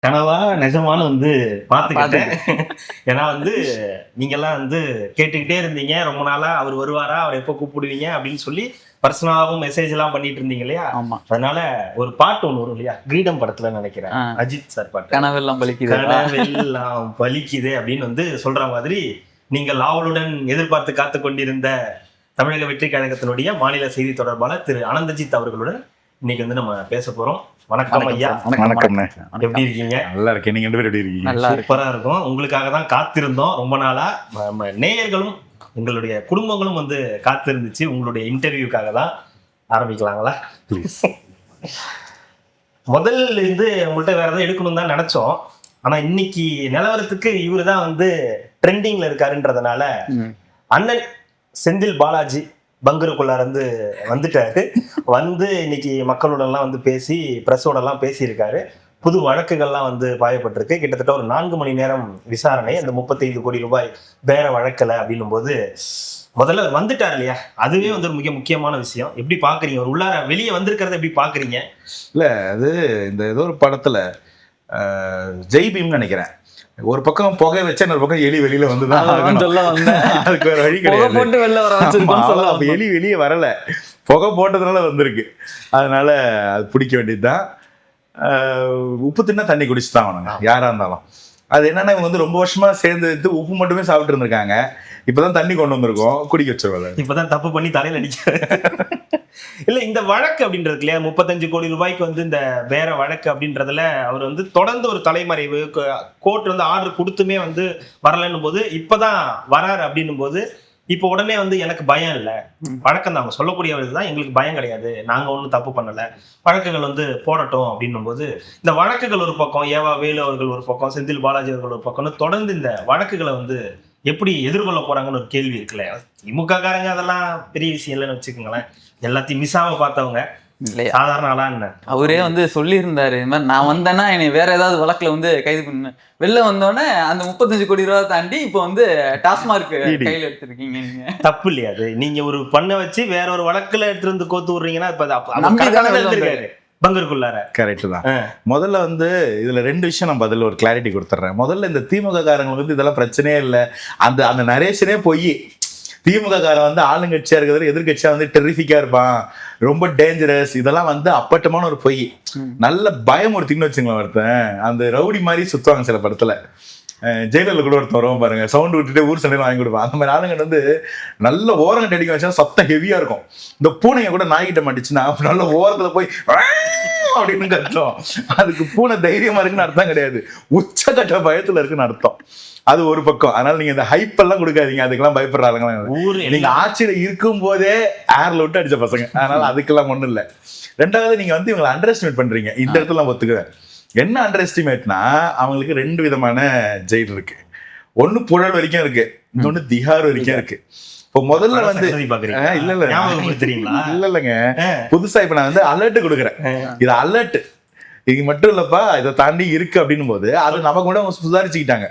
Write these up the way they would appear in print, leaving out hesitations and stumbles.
கனவா நிஜமான பாத்துக்கிட்டேன். ஏன்னா நீங்கெல்லாம் கேட்டுக்கிட்டே இருந்தீங்க ரொம்ப நாளா, அவர் வருவாரா, அவர் எப்ப கூப்பிடுவீங்க அப்படின்னு சொல்லி பர்சனலாவும் மெசேஜ் எல்லாம் பண்ணிட்டு இருந்தீங்க இல்லையா? அதனால ஒரு பாட்டு ஒண்ணு வரும் இல்லையா, கிரீடம் படத்துல நினைக்கிறேன், அஜித் சார் பாட்டு, கனவெல்லாம் பலிக்குது, கனவெல்லாம் பலிக்குது அப்படின்னு சொல்ற மாதிரி, நீங்கள் ஆவலுடன் எதிர்பார்த்து காத்து கொண்டிருந்த தமிழக வெற்றி கழகத்தினுடைய மாநில செய்தி தொடர்பாளர் திரு அனந்தஜித் அவர்களுடன் இன்னைக்கு நம்ம பேச போறோம். வணக்கம் ஐயா. வணக்கம். எப்படி இருக்கீங்க? நல்லா இருக்கேன். நீங்க 2 பேரும் எப்படி இருக்கீங்க? சூப்பரா இருக்கும். உங்களுக்காக தான் காத்திருந்தோம் ரொம்ப நாளா. நேயர்களும் உங்களுடைய குடும்பங்களும் காத்திருந்துச்சு உங்களுடைய இன்டர்வியூக்காக தான். ஆரம்பிக்கலாங்களா? முதல்ல உங்கள்கிட்ட வேற ஏதாவது எடுக்கணும் தான் நினைச்சோம். ஆனா இன்னைக்கு நிலவரத்துக்கு இவரு தான் ட்ரெண்டிங்ல இருக்காருன்றதுனால அண்ணன் செந்தில் பாலாஜி பங்கருக்குள்ளார வந்துட்டாரு. இன்னைக்கு மக்களோட எல்லாம் பேசி பிரஸோட எல்லாம் பேசியிருக்காரு. புது வழக்குகள்லாம் பாயப்பட்டிருக்கு. கிட்டத்தட்ட ஒரு 4 மணி நேரம் விசாரணை. அந்த 35 கோடி ரூபாய் பேர வழக்கல அப்படின்னும் போது முதல்ல வந்துட்டார் இல்லையா, அதுவே ஒரு மிக முக்கியமான விஷயம். எப்படி பாக்குறீங்க? ஒரு உள்ளார வெளியே வந்திருக்கிறத எப்படி பாக்குறீங்க? இல்ல, அது இந்த ஏதோ ஒரு படத்துல ஜெய் பீம் நினைக்கிறேன், ஒரு பக்கம் புகை வச்சா இன்னொரு பக்கம் எலி வெளியில வந்துதான் அதுக்கு வேற வழி கிடையாது. எலி வெளியே வரல, புகை போட்டதுனால வந்திருக்கு. அதனால அது பிடிக்க வேண்டியதுதான். உப்பு தின்னா தண்ணி குடிச்சுதான் ஆகணுங்க யாரா இருந்தாலும். அது என்னன்னா, இவங்க ரொம்ப வருஷமா சேர்ந்து உப்பு மட்டுமே சாப்பிட்டு இருந்திருக்காங்க. இப்பதான் தண்ணி கொண்டு வந்திருக்கோம், குடிக்க வச்சிருவாங்க. இப்பதான் தப்பு பண்ணி தலையில அடிக்க இல்ல. இந்த வழக்கு அப்படின்றது இல்லையா, 35 கோடி ரூபாய்க்கு இந்த வேற வழக்கு அப்படின்றதுல அவர் தொடர்ந்து ஒரு தலைமறைவு, கோர்ட் ஆர்டர் கொடுத்துமே வரலன்னும் போது இப்பதான் வராரு அப்படின்னும் போது இப்ப உடனே எனக்கு பயம் இல்ல, வழக்கம் தான் அவங்க சொல்லக்கூடியதான், எங்களுக்கு பயம் கிடையாது, நாங்க ஒண்ணும் தப்பு பண்ணல, வழக்குகள் போடட்டும் அப்படின்னும் போது, இந்த வழக்குகள் ஒரு பக்கம், ஏவா வேலு அவர்கள் ஒரு பக்கம், செந்தில் பாலாஜி அவர்கள் ஒரு பக்கம், தொடர்ந்து இந்த வழக்குகளை எப்படி எதிர்கொள்ள போறாங்கன்னு ஒரு கேள்வி இருக்குல்ல. திமுக காரங்க அதெல்லாம் பெரிய விஷயம் இல்லைன்னு வச்சுக்கோங்களேன், எல்லாத்தையும் மிஸ்ஸாம பார்த்தவங்க சாதாரண ஆளா என்ன. அவரே சொல்லி இருந்தாரு, இந்த மாதிரி நான் வந்தேன்னா என்னை வேற ஏதாவது வழக்குல கைது பண்ண, வெளில வந்தோடனே அந்த 35 கோடி ரூபாய் தாண்டி இப்போ டாஸ்மார்க் கையில எடுத்திருக்கீங்க. நீங்க தப்பு இல்லையா அது? நீங்க ஒரு பண்ண வச்சு வேற ஒரு வழக்குல எடுத்து கோத்து விடுறீங்கன்னா இப்ப பங்கருக்குள்ளார கரெக்ட் தான். முதல்ல இதுல 2 விஷயம் நான் பதில் ஒரு கிளாரிட்டி கொடுத்துட்றேன். முதல்ல இந்த திமுக காரங்களுக்கு இதெல்லாம் பிரச்சனையே இல்லை, அந்த அந்த நரேஷனே போய் திமுக காரன் ஆளுங்கட்சியா இருக்கிறது எதிர்கட்சியா டெரிஃபிக்கா இருப்பான், ரொம்ப டேஞ்சரஸ், இதெல்லாம் அப்பட்டமான ஒரு பொய். நல்ல பயமுறுத்தின்னு வச்சுங்களேன். ஒருத்தன் அந்த ரவுடி மாதிரி சுத்துவாங்க சில படத்துல, ஜெயிலர்ல கூட ஒருத்தன் வருவோம் பாருங்க, சவுண்ட் விட்டுட்டு ஊர் சண்டையில வாங்கி கொடுப்பான். அந்த மாதிரி ஆளுங்க நல்ல ஓரங்கட்டு அடிக்க வச்சா சத்தம் ஹெவியா இருக்கும். இந்த பூனைங்க கூட நாய்கிட்ட மாட்டுச்சுன்னா நல்ல ஓரத்துல போய் அப்படின்னு கத்தும். அதுக்கு பூனை தைரியமா இருக்குன்னு அர்த்தம் கிடையாது, உச்சகட்ட பயத்துல இருக்குன்னு அர்த்தம். அது ஒரு பக்கம். அதனால நீங்க இந்த ஹைப் எல்லாம் கொடுக்காதீங்க, அதுக்கெல்லாம் பயப்படுறாங்க. நீங்க ஆட்சியில இருக்கும் போதே ஏர்ல விட்டு அடிச்ச பசங்க, அதனால அதுக்கெல்லாம் ஒண்ணும் இல்லை. ரெண்டாவது, நீங்க இவங்களை அண்டர் எஸ்டிமேட் பண்றீங்க. இந்த இடத்துல நான் ஒத்துக்குவேன். என்ன அண்டர் எஸ்டிமேட்னா, அவங்களுக்கு 2 விதமான ஜெயில் இருக்கு. ஒண்ணு புழல் வரைக்கும் இருக்கு, இன்னொன்னு திஹார் வரைக்கும் இருக்கு. இப்போ முதல்ல இல்லங்க, புதுசா இப்ப நான் அலர்ட் கொடுக்குறேன். இது அலர்ட், இது மட்டும் இல்லப்பா, இதை தாண்டி இருக்கு அப்படின்னும் போது அது நமக்கு கூட சுதாரிச்சுக்கிட்டாங்க.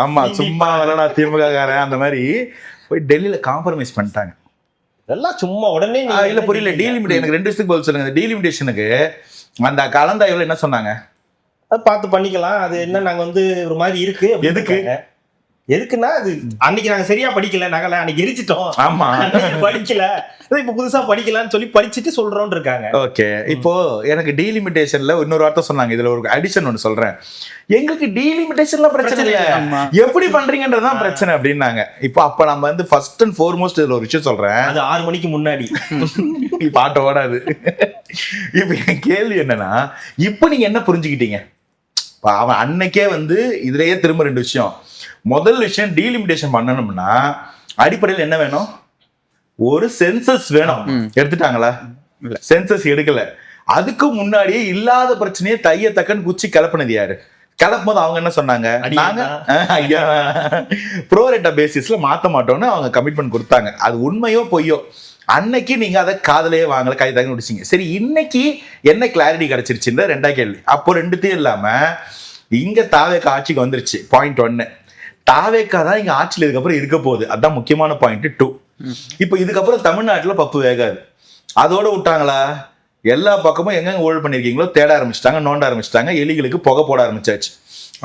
ஆமா, சும்மா வரடா திமுக காரன் அந்த மாதிரி போய் டெல்லியில காம்ப்ரமைஸ் பண்ணிட்டாங்க. இதெல்லாம் சும்மா உடனே இல்ல புரியல. டீலிமிட், எனக்கு 2 விஷயத்துக்கு பதில் சொல்லுங்க. டீலிமிட்டேஷனுக்கு அந்த கலந்தாய்வுல என்ன சொன்னாங்க? பார்த்து பண்ணிக்கலாம், அது என்ன நாங்க ஒரு மாதிரி இருக்கு. எதுக்குன்னா, அது அன்னைக்கு நாங்க சரியா படிக்கல, நகல அன்னைக்கு எரிச்சிட்டோம். ஆமா, படிக்கல, இப்ப புதுசா படிக்கலாம்னு சொல்லி படிச்சுட்டு சொல்றோம் இருக்காங்க. ஓகே, இப்போ எனக்கு டீலிமிட்டேஷன்ல இன்னொரு வார்த்தை சொன்னாங்க. இதுல ஒரு அடிஷன் ஒன்று சொல்றேன். எங்களுக்கு டீலிமிட்டேஷன்ல பிரச்சனை இல்ல, எப்படி பண்றீங்கன்றதுதான் பிரச்சனை அப்படின்னாங்க. இப்போ அப்ப நம்ம ஃபர்ஸ்ட் அண்ட் ஃபார்மோஸ்ட் இதுல ஒரு விஷயம் சொல்றேன். அது 6 மணிக்கு முன்னாடி பாட்ட ஓடாது. இப்ப என் கேள்வி என்னன்னா, இப்ப நீங்க என்ன புரிஞ்சுக்கிட்டீங்க? அவன் அன்னைக்கே இதுலயே திரும்ப 2 விஷயம். முதல் விஷயம், டீலிமிட்டேஷன் பண்ணணும்னா அடிப்படையில் என்ன வேணும்? ஒரு சென்சஸ் வேணும். எடுத்துட்டாங்களா? சென்சஸ் எடுக்கல. அதுக்கு முன்னாடியே இல்லாத பிரச்சனையை தைய தக்கன்னு குச்சி கிளப்பினது யாரு? கிளப்பும் போது அவங்க என்ன சொன்னாங்க? நாங்க ப்ரோரேட்டா பேசிஸ்ல மாத்த மாட்டோம்னு அவங்க கமிட்மெண்ட் கொடுத்தாங்க. அது உண்மையோ பொய்யோ, அன்னைக்கு நீங்க அதை காதலையே வாங்கல, கை தங்க முடிச்சிங்க. சரி, இன்னைக்கு என்ன கிளாரிட்டி கிடைச்சிருச்சுன்ற 2ஆம் கேள்வி. அப்போ 2த்தையும் இல்லாம இங்க தாவேக்கா ஆட்சிக்கு வந்துருச்சு. பாயிண்ட் 1, தாவேக்கா தான் இங்க ஆட்சியில் இதுக்கப்புறம் இருக்க போகுது. அதான் முக்கியமான பாயிண்ட் 2. இப்போ இதுக்கப்புறம் தமிழ்நாட்டுல பப்பு வேகாது. அதோட விட்டாங்களா? எல்லா பக்கமும் எங்கெங்க ஊழல் பண்ணிருக்கீங்களோ தேட ஆரம்பிச்சிட்டாங்க, நோண்ட ஆரம்பிச்சிட்டாங்க, எலிகளுக்கு புகை போட ஆரம்பிச்சாச்சு.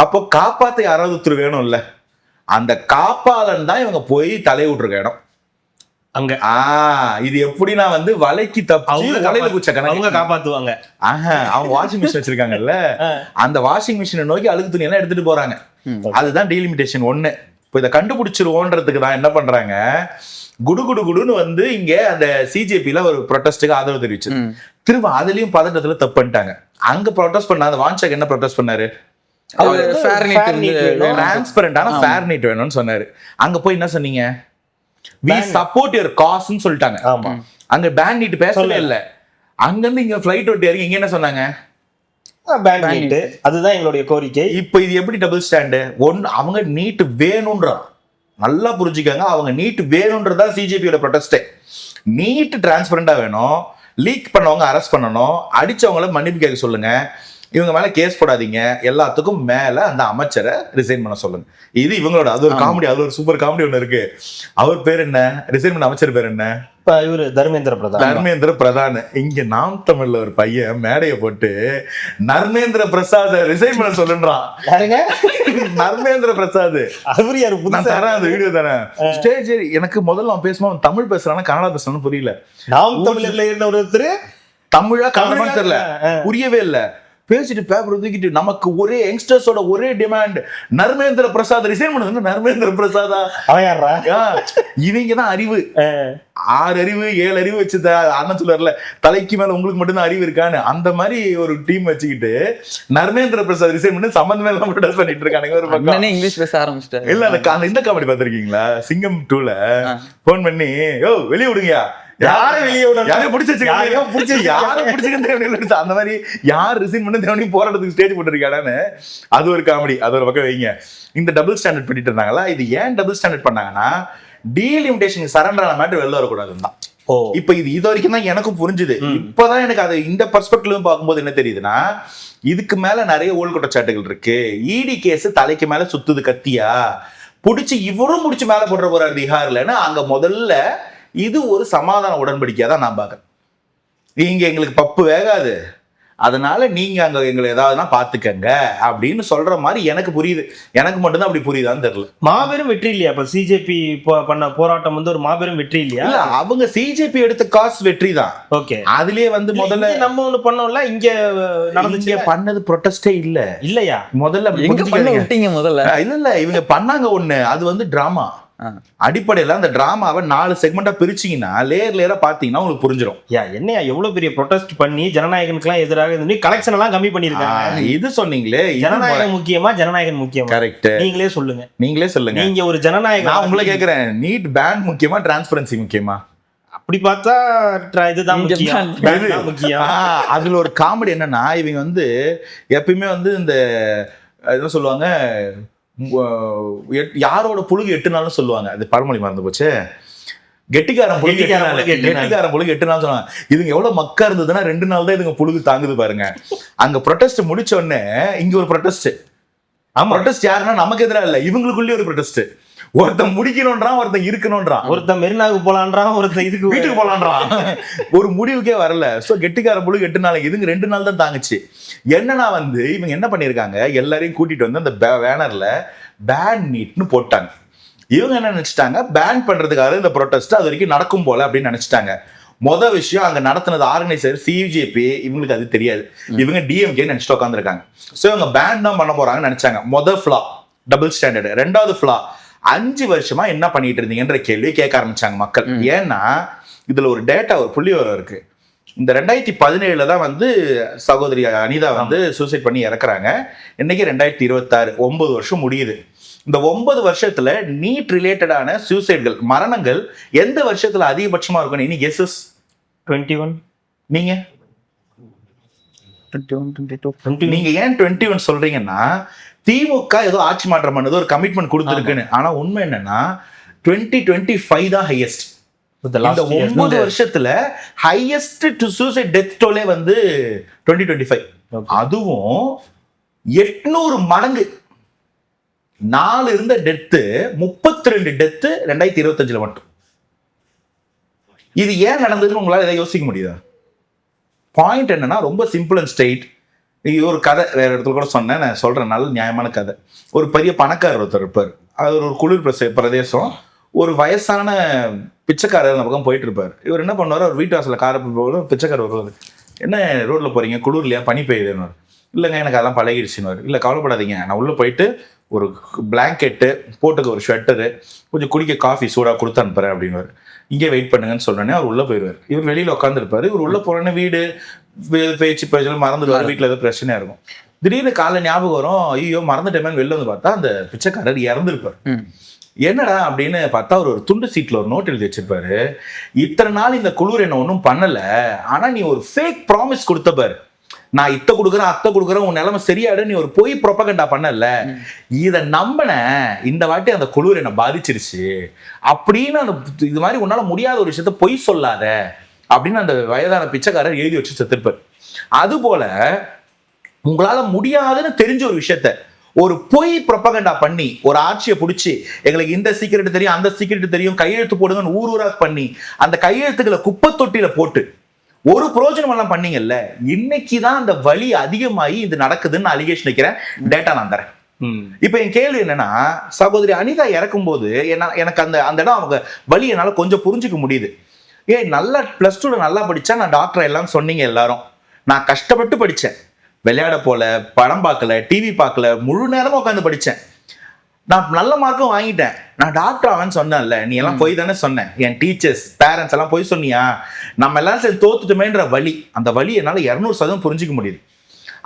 அப்போ காப்பாத்த யாராவது ஒருத்தர் வேணும்ல, அந்த காப்பாளன் தான் இவங்க போய் தலைய விட்டுருக்க இடம் அங்க. இது எப்படின்னா வந்து வலைக்கு தப்பு வலையில குச்ச அவங்க காப்பாத்துவாங்க. அவங்க வாஷிங் மிஷின் வச்சிருக்காங்கல்ல, அந்த வாஷிங் மிஷினை நோக்கி அழுக்கு துணி எல்லாம் எடுத்துட்டு போறாங்க. அதுதான் டீலிமிட்டேஷன் 1. இப்போ இதை கண்டுபிடிச்சிருவோன்றதுக்கு தான் என்ன பண்றாங்க, குடுன்னு வந்து இங்க அந்த சிஜேபில ஒரு ப்ரொட்டஸ்டுக்கு ஆதரவு தெரிவிச்சு, திரும்ப அதுலயும் பதட்டத்துல தப்பு பண்ணிட்டாங்க. அங்க ப்ரொட்டஸ்ட் பண்ண அந்த வான்சாக் என்ன ப்ரொட்டஸ்ட் பண்ணாரு, டிரான்ஸ்பரண்டான ஃபேர்நைட் வேணும்னு சொன்னாரு. அங்க போய் என்ன சொன்னீங்க, we support your cause ன்னு சொல்லிட்டாங்க. ஆமா, அங்க பேன் நீட் பேசவே இல்ல. அங்க இருந்து இங்க ஃளைட் விட்டு இறங்கி இங்க என்ன சொன்னாங்க, பேன் நீட், அதுதான் எங்களுடைய கோரிக்கை. இப்போ இது எப்படி டபுள் ஸ்டாண்டு? அவங்க நீட் வேணும்ன்றா, நல்லா புரிஞ்சுக்காங்க, அவங்க நீட் வேணும்ன்றதா சிஜேபியோட ப்ரொடெஸ்டே. நீட் டிரான்ஸ்பரண்டா வேணும், லீக் பண்ணவங்க அரெஸ்ட் பண்ணணும், அடிச்சவங்கள மன்னிப்பு கேட்க சொல்லுங்க, இவங்க மேல கேஸ் போடாதீங்க, எல்லாத்துக்கும் மேல அந்த அமைச்சரை ரிசைன் பண்ண சொல்லுங்க. இது இவங்களோட, அது ஒரு காமெடி, அது ஒரு சூப்பர் காமெடி ஒண்ணு இருக்கு. அவர் பேர் என்ன, ரிசைன் பண்ண அமைச்சர் பேர் என்ன, இவரு தர்மேந்திர பிரதான். இங்க நாம் தமிழ்ல ஒரு பையன் மேடையை போட்டு நர்மேந்திர பிரசாத் ரிசைன் பண்ண சொல்லுன்றான். நர்மேந்திர பிரசாத் அவரு யாரு, நான் தரேன் அந்த வீடியோ தானே. ஸ்டேஜ் எனக்கு முதல்ல அவன் பேசுவான், தமிழ் பேசுறானா கன்னடா பேசுறான்னு புரியல. நாம் தமிழ்ல இருந்த ஒருத்தர் தமிழா கன்னடமா தெரியல, புரியவே இல்ல. பேசிட்டு பேப்பர் தூக்கிட்டு நமக்கு ஒரே யங்ஸ்டர்ஸோட ஒரே டிமாண்ட், நர்மேந்திர பிரசாத் ரிசைன் பண்ணுது. நர்மேந்திர பிரசாதா இவங்க தான் அறிவு, 6 அறிவு 7 அறிவு வச்சு அண்ணன் சொல்லுவார்ல, தலைக்கு மேல உங்களுக்கு மட்டும்தான் அறிவு இருக்கான்னு, அந்த மாதிரி ஒரு டீம் வச்சுக்கிட்டு நர்மேந்திர பிரசாத் ரிசைன் பண்ணி சம்பந்தமே எல்லாம் ப்ரொடெஸ்ட் பண்ணிட்டு இருக்கானுங்க. ஒரு பக்கம் இங்கிலீஷ் பேச ஆரம்பிச்சிட்டாரு. இல்ல அந்த இந்த காமெடி பாத்திருக்கீங்களா, சிங்கம் 2ல போன் பண்ணி யோ வெளிய விடுங்கயா, யாரை வெளியே அந்த மாதிரி யார் ரிசைன் பண்ண தேவனி போராட்டத்துக்கு ஸ்டேஜ் போட்டிருக்காடான்னு, அது ஒரு காமெடி, அது ஒரு பக்கம் வைங்க. இந்த டபுள் ஸ்டாண்டர்ட் பண்ணிட்டு இருந்தாங்களா, இது ஏன் டபுள் ஸ்டாண்டர்ட் பண்ணாங்கன்னா, டீலிமிட்டேஷன் சரண்டர் ஆன மேட்டர் வெளில வரக்கூடாதுன்னு தான். இப்ப இது வரைக்கும் தான் எனக்கும் புரிஞ்சுது. இப்பதான் எனக்கு அது இந்த பெர்ஸ்பெக்டிவ்ல பார்க்கும்போது என்ன தெரியுதுன்னா, இதுக்கு மேல நிறைய ஊழல் குற்றச்சாட்டுகள் இருக்கு. இடி கேஸ் தலைக்கு மேல சுத்துது கத்தியா, புடிச்சு இவரும் முடிச்சு மேல போடுற போறாரு பீகார்லன்னு. அங்க முதல்ல இது ஒரு சமாதான உடன்படிக்கையா தான் நான் பார்க்கறேன். நீங்க எங்களுக்கு பப்பு வேகாது, அதனால நீங்க அங்க எங்களை ஏதாவதுனா பாத்துக்கங்க அப்படின்னு சொல்ற மாதிரி எனக்கு புரியுது. எனக்கு மட்டும்தான் அப்படி புரியுதான்னு தெரியல. மாபெரும் வெற்றி இல்லையா இப்ப சிஜேபி பண்ண போராட்டம் வந்து ஒரு மாபெரும் வெற்றி இல்லையா? இல்ல, அவங்க சிஜேபி எடுத்த காசு வெற்றி தான். ஓகே, அதுலயே வந்து முதல்ல நம்ம ஒண்ணு பண்ணோம்ல, இங்க நடந்துச்சு பண்ணது ப்ரொடெஸ்டே இல்லையா முதல்ல இல்ல இவங்க பண்ணாங்க ஒண்ணு, அது வந்து டிராமா. அடிப்படையில அந்த டிராமாவை 4 செக்மெண்டா பிரிச்சீங்கன்னா லேயரா பாத்தீங்கன்னா உங்களுக்கு புரிஞ்சிடும். என்னையா எவ்வளவு பெரிய ப்ரொடெஸ்ட் பண்ணி ஜனநாயகனுக்குலாம் எதிராக கலெக்ஷன் எல்லாம் கம்மி பண்ணிருக்காங்க. இது சொன்னீங்களே, ஜனநாயகம் முக்கியமா ஜனநாயகன் முக்கியமா? கரெக்ட், நீங்களே சொல்லுங்க. நீங்க ஒரு ஜனநாயகம், நான் உங்களை கேக்குறேன், நீட் பேன் முக்கியமா டிரான்ஸ்பரன்சி முக்கியமா? அப்படி பார்த்தா இதுதான் முக்கியம். அதுல ஒரு காமெடி என்னன்னா, இவங்க வந்து எப்பயுமே வந்து இந்த என்ன சொல்லுவாங்க, யாரோட புழுகு 8 நாள்னு சொல்லுவாங்க. அது பழமொழி மறந்து போச்சு. கெட்டிக்காரன் புழுகு 8 நாள் சொல்லுவாங்க. இதுங்க எவ்வளவு மக்கா இருந்ததுன்னா 2 நாள் தான் இதுங்க புழுகு தாங்குது பாருங்க. அங்க ப்ரொடெஸ்ட் முடிச்ச உடனே இங்க ஒரு ப்ரொடெஸ்ட். ப்ரொடெஸ்ட் யாருன்னா நமக்கு எதிராக இல்ல, இவங்களுக்குள்ளே ஒரு ப்ரொடெஸ்ட். ஒருத்தன் முடிக்கணும்ன்றான், ஒருத்தன் இருக்கணும்ன்றான், ஒருத்தன் மெரினாவுக்கு போலான்றான், ஒருத்தன் இதுக்கு வீட்டுக்கு போலான்றான். ஒரு முடிவுக்கே வரல. சோ கெட்டிக்கார புழுகு 8 நாள், இதுங்க 2 நாள் தான் தாங்குச்சு. என்னன்னா வந்து இவங்க என்ன பண்ணிருக்காங்க, எல்லாரையும் கூட்டிட்டு வந்து அந்த பேனர்ல பேன் நீட்னு போட்டாங்க. இவங்க என்ன நினைச்சிட்டாங்க, பேன் பண்றதுக்காக இந்த ப்ரொடெஸ்ட் அது வரைக்கும் நடக்கும் போல அப்படின்னு நினைச்சிட்டாங்க. விஷயம் அங்க நடத்தினது ஆர்கனைசர் சிஜேபி, இவங்களுக்கு அது தெரியாது. இவங்க டிஎம்கே நினைச்சிட்டு உட்காந்துருக்காங்க. சோ இவங்க பேன் தான் பண்ண போறாங்கன்னு நினைச்சாங்க. Flaw double standard. 2வது ஃபிளா, 5 வருஷமா என்ன பண்ணிட்டு இருந்தீங்கன்ற கேள்வி கேட்க ஆரம்பிச்சாங்க மக்கள். ஏன்னா இதுல ஒரு டேட்டா, ஒரு புள்ளிவிவரம் இருக்கு. இந்த 2017 தான் வந்து சகோதரி அனிதா வந்து சூசைட் பண்ணி இறக்குறாங்க. இன்னைக்கு 2026, 9 வருஷம் முடியுது. இந்த 9 வருஷத்துல நீட் ரிலேட்டடான சூசைட்கள், மரணங்கள் எந்த வருஷத்துல அதிகபட்சமா இருக்கும்? இனி கெஸஸ்? 21. நீங்க 21. நீங்க ஏன் 21 சொல்றீங்கன்னா, திமுக ஏதோ ஆட்சி மாற்றம் பண்ணது ஒரு கமிட்மெண்ட் கொடுத்துருக்குன்னு. ஆனா உண்மை என்னன்னா 2025 தான் ஹையஸ்ட். இந்த 9 வருஷத்துல highest to suicide death Tolle வந்து 2025. அதுவும் 800 மடங்கு 4 இருந்த டெத்து 32 டெத்து 2025 மட்டும். இது ஏன் நடந்ததுன்னு உங்களால இதை யோசிக்க முடியுதா? பாயிண்ட் என்னன்னா ரொம்ப சிம்பிள் அண்ட் ஸ்ட்ரெயிட். ஒரு கதை வேற இடத்துல கூட சொன்னேன், நான் சொல்றேன், நல்ல நியாயமான கதை. ஒரு பெரிய பணக்காரர் ஒருத்தர் இருப்பார். அது ஒரு குளிர் பிரதேசம். ஒரு வயசான பிச்சைக்காரர் அந்த பக்கம் போயிட்டு இருப்பார். இவர் என்ன பண்ணுவார், அவர் வீட்டு வாசலில் காரை போகும்போது பிச்சைக்காரர் வருவார். என்ன ரோட்ல போறீங்க, குளிர்லையா, பனி பெய்யுதுன்னு. இல்லைங்க எனக்கு அதெல்லாம் பழகிடுச்சுன்னு. இல்லை கவலைப்படாதீங்க, நான் உள்ளே போயிட்டு ஒரு பிளாங்கெட்டு போட்டுக்க, ஒரு ஸ்வெட்டரு, கொஞ்சம் குடிக்க காஃபி சூடாக கொடுத்து அனுப்புறேன் அப்படின்னு. இங்கே வெயிட் பண்ணுங்கன்னு சொன்னோன்னே அவர் உள்ளே போயிடுவார். இவர் வெளியில் உட்காந்துருப்பாரு. இவர் உள்ளே போனோன்னே வீடு பேச்சு மறந்துடுவார், வீட்டில் ஏதோ பிரச்சனையாக இருக்கும். திடீர்னு காலைல ஞாபகம் வரும், ஐயோ மறந்துட்டேமேன்னு வெளில வந்து பார்த்தா அந்த பிச்சைக்காரர் இறந்துருப்பார். என்னடா அப்படின்னு பார்த்தா அவர் ஒரு துண்டு சீட்டில் ஒரு நோட் எழுதி வச்சிருப்பாரு. இத்தனை நாள் இந்த குளிர் என்ன ஒன்றும் பண்ணலை, ஆனால் நீ ஒரு ஃபேக் ப்ராமிஸ் கொடுத்த பாரு, நான் இத்த கொடுக்குறேன் அத்தை கொடுக்குறேன், உன் நிலைமை சரியாடு, நீ ஒரு பொய் ப்ரொபகண்டா பண்ணல, இதை நம்பின இந்த வாட்டி அந்த குளிர் என்ன பாதிச்சிருச்சு அப்படின்னு, அந்த இது மாதிரி உன்னால முடியாத ஒரு விஷயத்த பொய் சொல்லாத அப்படின்னு அந்த வயதான பிச்சைக்காரர் எழுதி வச்சு செத்துருப்பார். அது போல உங்களால முடியாதுன்னு தெரிஞ்ச ஒரு விஷயத்த ஒரு பொய் ப்ரொபகண்டா பண்ணி ஒரு ஆட்சியை பிடிச்சி, எங்களுக்கு இந்த சீக்கிரட் தெரியும் அந்த சீக்கிரட் தெரியும், கையெழுத்து போடுங்கன்னு ஊரா பண்ணி அந்த கையெழுத்துக்களை குப்பை தொட்டியில போட்டு ஒரு பிரோஜனம் எல்லாம் பண்ணீங்கல்ல, இன்னைக்கு தான் அந்த வலி அதிகமாகி இது நடக்குதுன்னு அலிகேஷன் வைக்கிறேன். டேட்டா நான் தரேன். இப்ப என் கேள்வி என்னன்னா, சகோதரி அனிதா இறக்கும் போது எனக்கு அந்த இடம் அவங்க வலி என்னால கொஞ்சம் புரிஞ்சுக்க முடியுது. நல்லா +2 நல்லா படிச்சா நான் டாக்டர் எல்லாம் சொன்னீங்க எல்லாரும். நான் கஷ்டப்பட்டு படிச்சேன், விளையாட போல, படம் பார்க்கல, டிவி பார்க்கல, முழு நேரமும் உட்காந்து படிச்சேன். நான் நல்ல மார்க்கும் வாங்கிட்டேன். நான் டாக்டர் அவன் சொன்னேன்ல, நீ எல்லாம் போய் தானே சொன்னேன், என் டீச்சர்ஸ் பேரண்ட்ஸ் எல்லாம் போய் சொன்னியா, நம்ம எல்லாரும் சரி தோத்துட்டுமேன்ற வலி, அந்த வலி என்னால 200% புரிஞ்சுக்க முடியுது.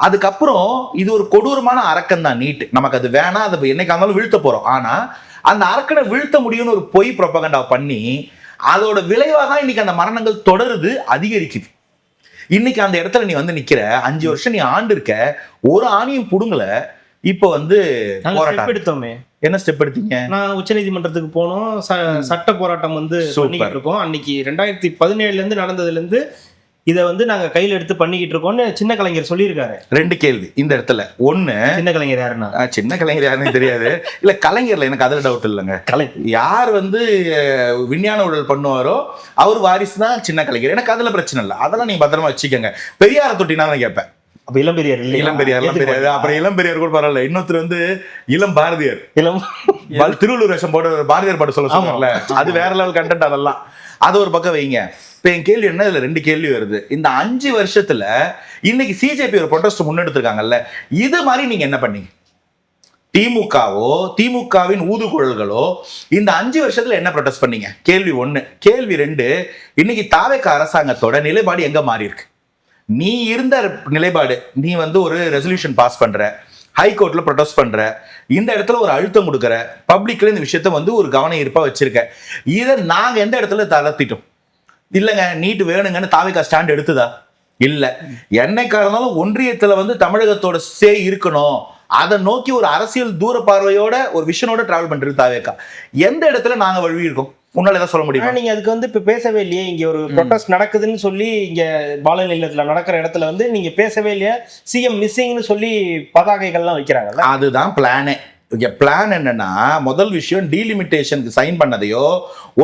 அதுக்கப்புறம் இது ஒரு கொடூரமான அரக்கன் தான் நீட், நமக்கு அது வேணாம், அதை என்னைக்கா இருந்தாலும் வீழ்த்த போறோம். ஆனா அந்த அரக்கனை வீழ்த்த முடியும்னு ஒரு பொய் ப்ரொபகண்டா பண்ணி அதோட விளைவாக இன்னைக்கு அந்த மரணங்கள் தொடருது, அதிகரிக்குது. இன்னைக்கு அந்த இடத்துல நீ வந்து நிக்கிற, 5 வருஷம் நீ ஆண்டு இருக்க, ஒரு ஆணியும் புடுங்கல. இப்போ வந்து போராட்டம் எடுத்தோமே, என்ன ஸ்டெப் எடுத்தீங்க? நான் உச்சநீதிமன்றத்துக்கு போனோம், சட்ட போராட்டம் வந்து பண்ணிக்கிட்டு இருக்கோம். அன்னைக்கு 2017 இருந்து நடந்ததுல இருந்து இதை வந்து நாங்க கையில எடுத்து பண்ணிக்கிட்டு இருக்கோம்னு சின்ன கலைஞர் சொல்லியிருக்காரு. 2 கேள்வி இந்த இடத்துல. ஒண்ணு, சின்ன கலைஞர் யாருன்னா, சின்ன கலைஞர் யாருன்னு தெரியாது. இல்ல கலைஞர்ல எனக்கு அதுல டவுட் இல்லைங்க. யார் வந்து விஞ்ஞான ஊழல் பண்ணுவாரோ அவர் வாரிசு தான் சின்ன கலைஞர். எனக்கு அதுல பிரச்சனை இல்லை, அதெல்லாம் நீங்க பத்திரமா வச்சுக்கோங்க. பெரியார தொட்டினா தான் கேட்பேன். அப்ப இளம்பெரியார் இல்லை, இளம்பெரியார் தெரியாது. அப்புறம் இளம்பெரியார் கூட பரவாயில்ல. இன்னொருத்தர் வந்து இளம் பாரதியார், திருவள்ளூர் வேஷம் போட பாரதியார் பாட்டு சொல்ல சொன்னார்ல, அது வேற லெவல் கண்டென்ட். அதெல்லாம் அது ஒரு பக்கம் வைங்க. இப்ப என் கேள்வி என்ன, இதுல 2 கேள்வி வருது. இந்த 5 வருஷத்துல இன்னைக்கு சிஜேபி ஒரு ப்ரொடெஸ்ட் முன்னெடுத்திருக்காங்கல்ல, இது மாதிரி நீங்க என்ன பண்ணீங்க? திமுகவோ திமுகவின் ஊதுகுழல்களோ இந்த 5 வருஷத்துல என்ன ப்ரொடெஸ்ட் பண்ணீங்க? கேள்வி 1. கேள்வி 2, இன்னைக்கு தாவேக அரசாங்கத்தோட நிலைப்பாடு எங்க மாறி இருக்கு? நீ இருந்த நிலைப்பாடு, நீ வந்து ஒரு ரெசல்யூஷன் பாஸ் பண்ற, ஹைகோர்ட்ல ப்ரொடெஸ்ட் பண்ற, இந்த இடத்துல ஒரு அழுத்தம் கொடுக்குற, பப்ளிக்ல இந்த விஷயத்த வந்து ஒரு கவன ஈர்ப்பா வச்சிருக்க, இதை நாங்க எந்த இடத்துல தளர்த்திட்டோம்? இல்லைங்க நீட் வேணுங்கன்னு தாவேகா ஸ்டாண்ட் எடுத்துதா? இல்ல. என்னைக்கா இருந்தாலும் ஒன்றியத்துல வந்து தமிழகத்தோட சே இருக்கணும், அதை நோக்கி ஒரு அரசியல் தூர பார்வையோட ஒரு விஷனோட டிராவல் பண்றது தாவேகா. எந்த இடத்துல நாங்க வழி இருக்கோம்? உன்னால ஏதாவது சொல்ல முடியும்? நீங்க அதுக்கு வந்து இப்ப பேசவே இல்லையே. இங்க ஒரு ப்ரொடெஸ்ட் நடக்குதுன்னு சொல்லி இங்க பாலியல் இல்லத்துல நடக்கிற இடத்துல வந்து நீங்க பேசவே இல்லையா? சிஎம் மிஸ்ஸிங்னு சொல்லி பதாகைகள்லாம் வைக்கிறாங்கல்ல, அதுதான் பிளானே. பிளான் என்னன்னா, முதல் விஷயம் டீலிமிட்டேஷனுக்கு சைன் பண்ணதையோ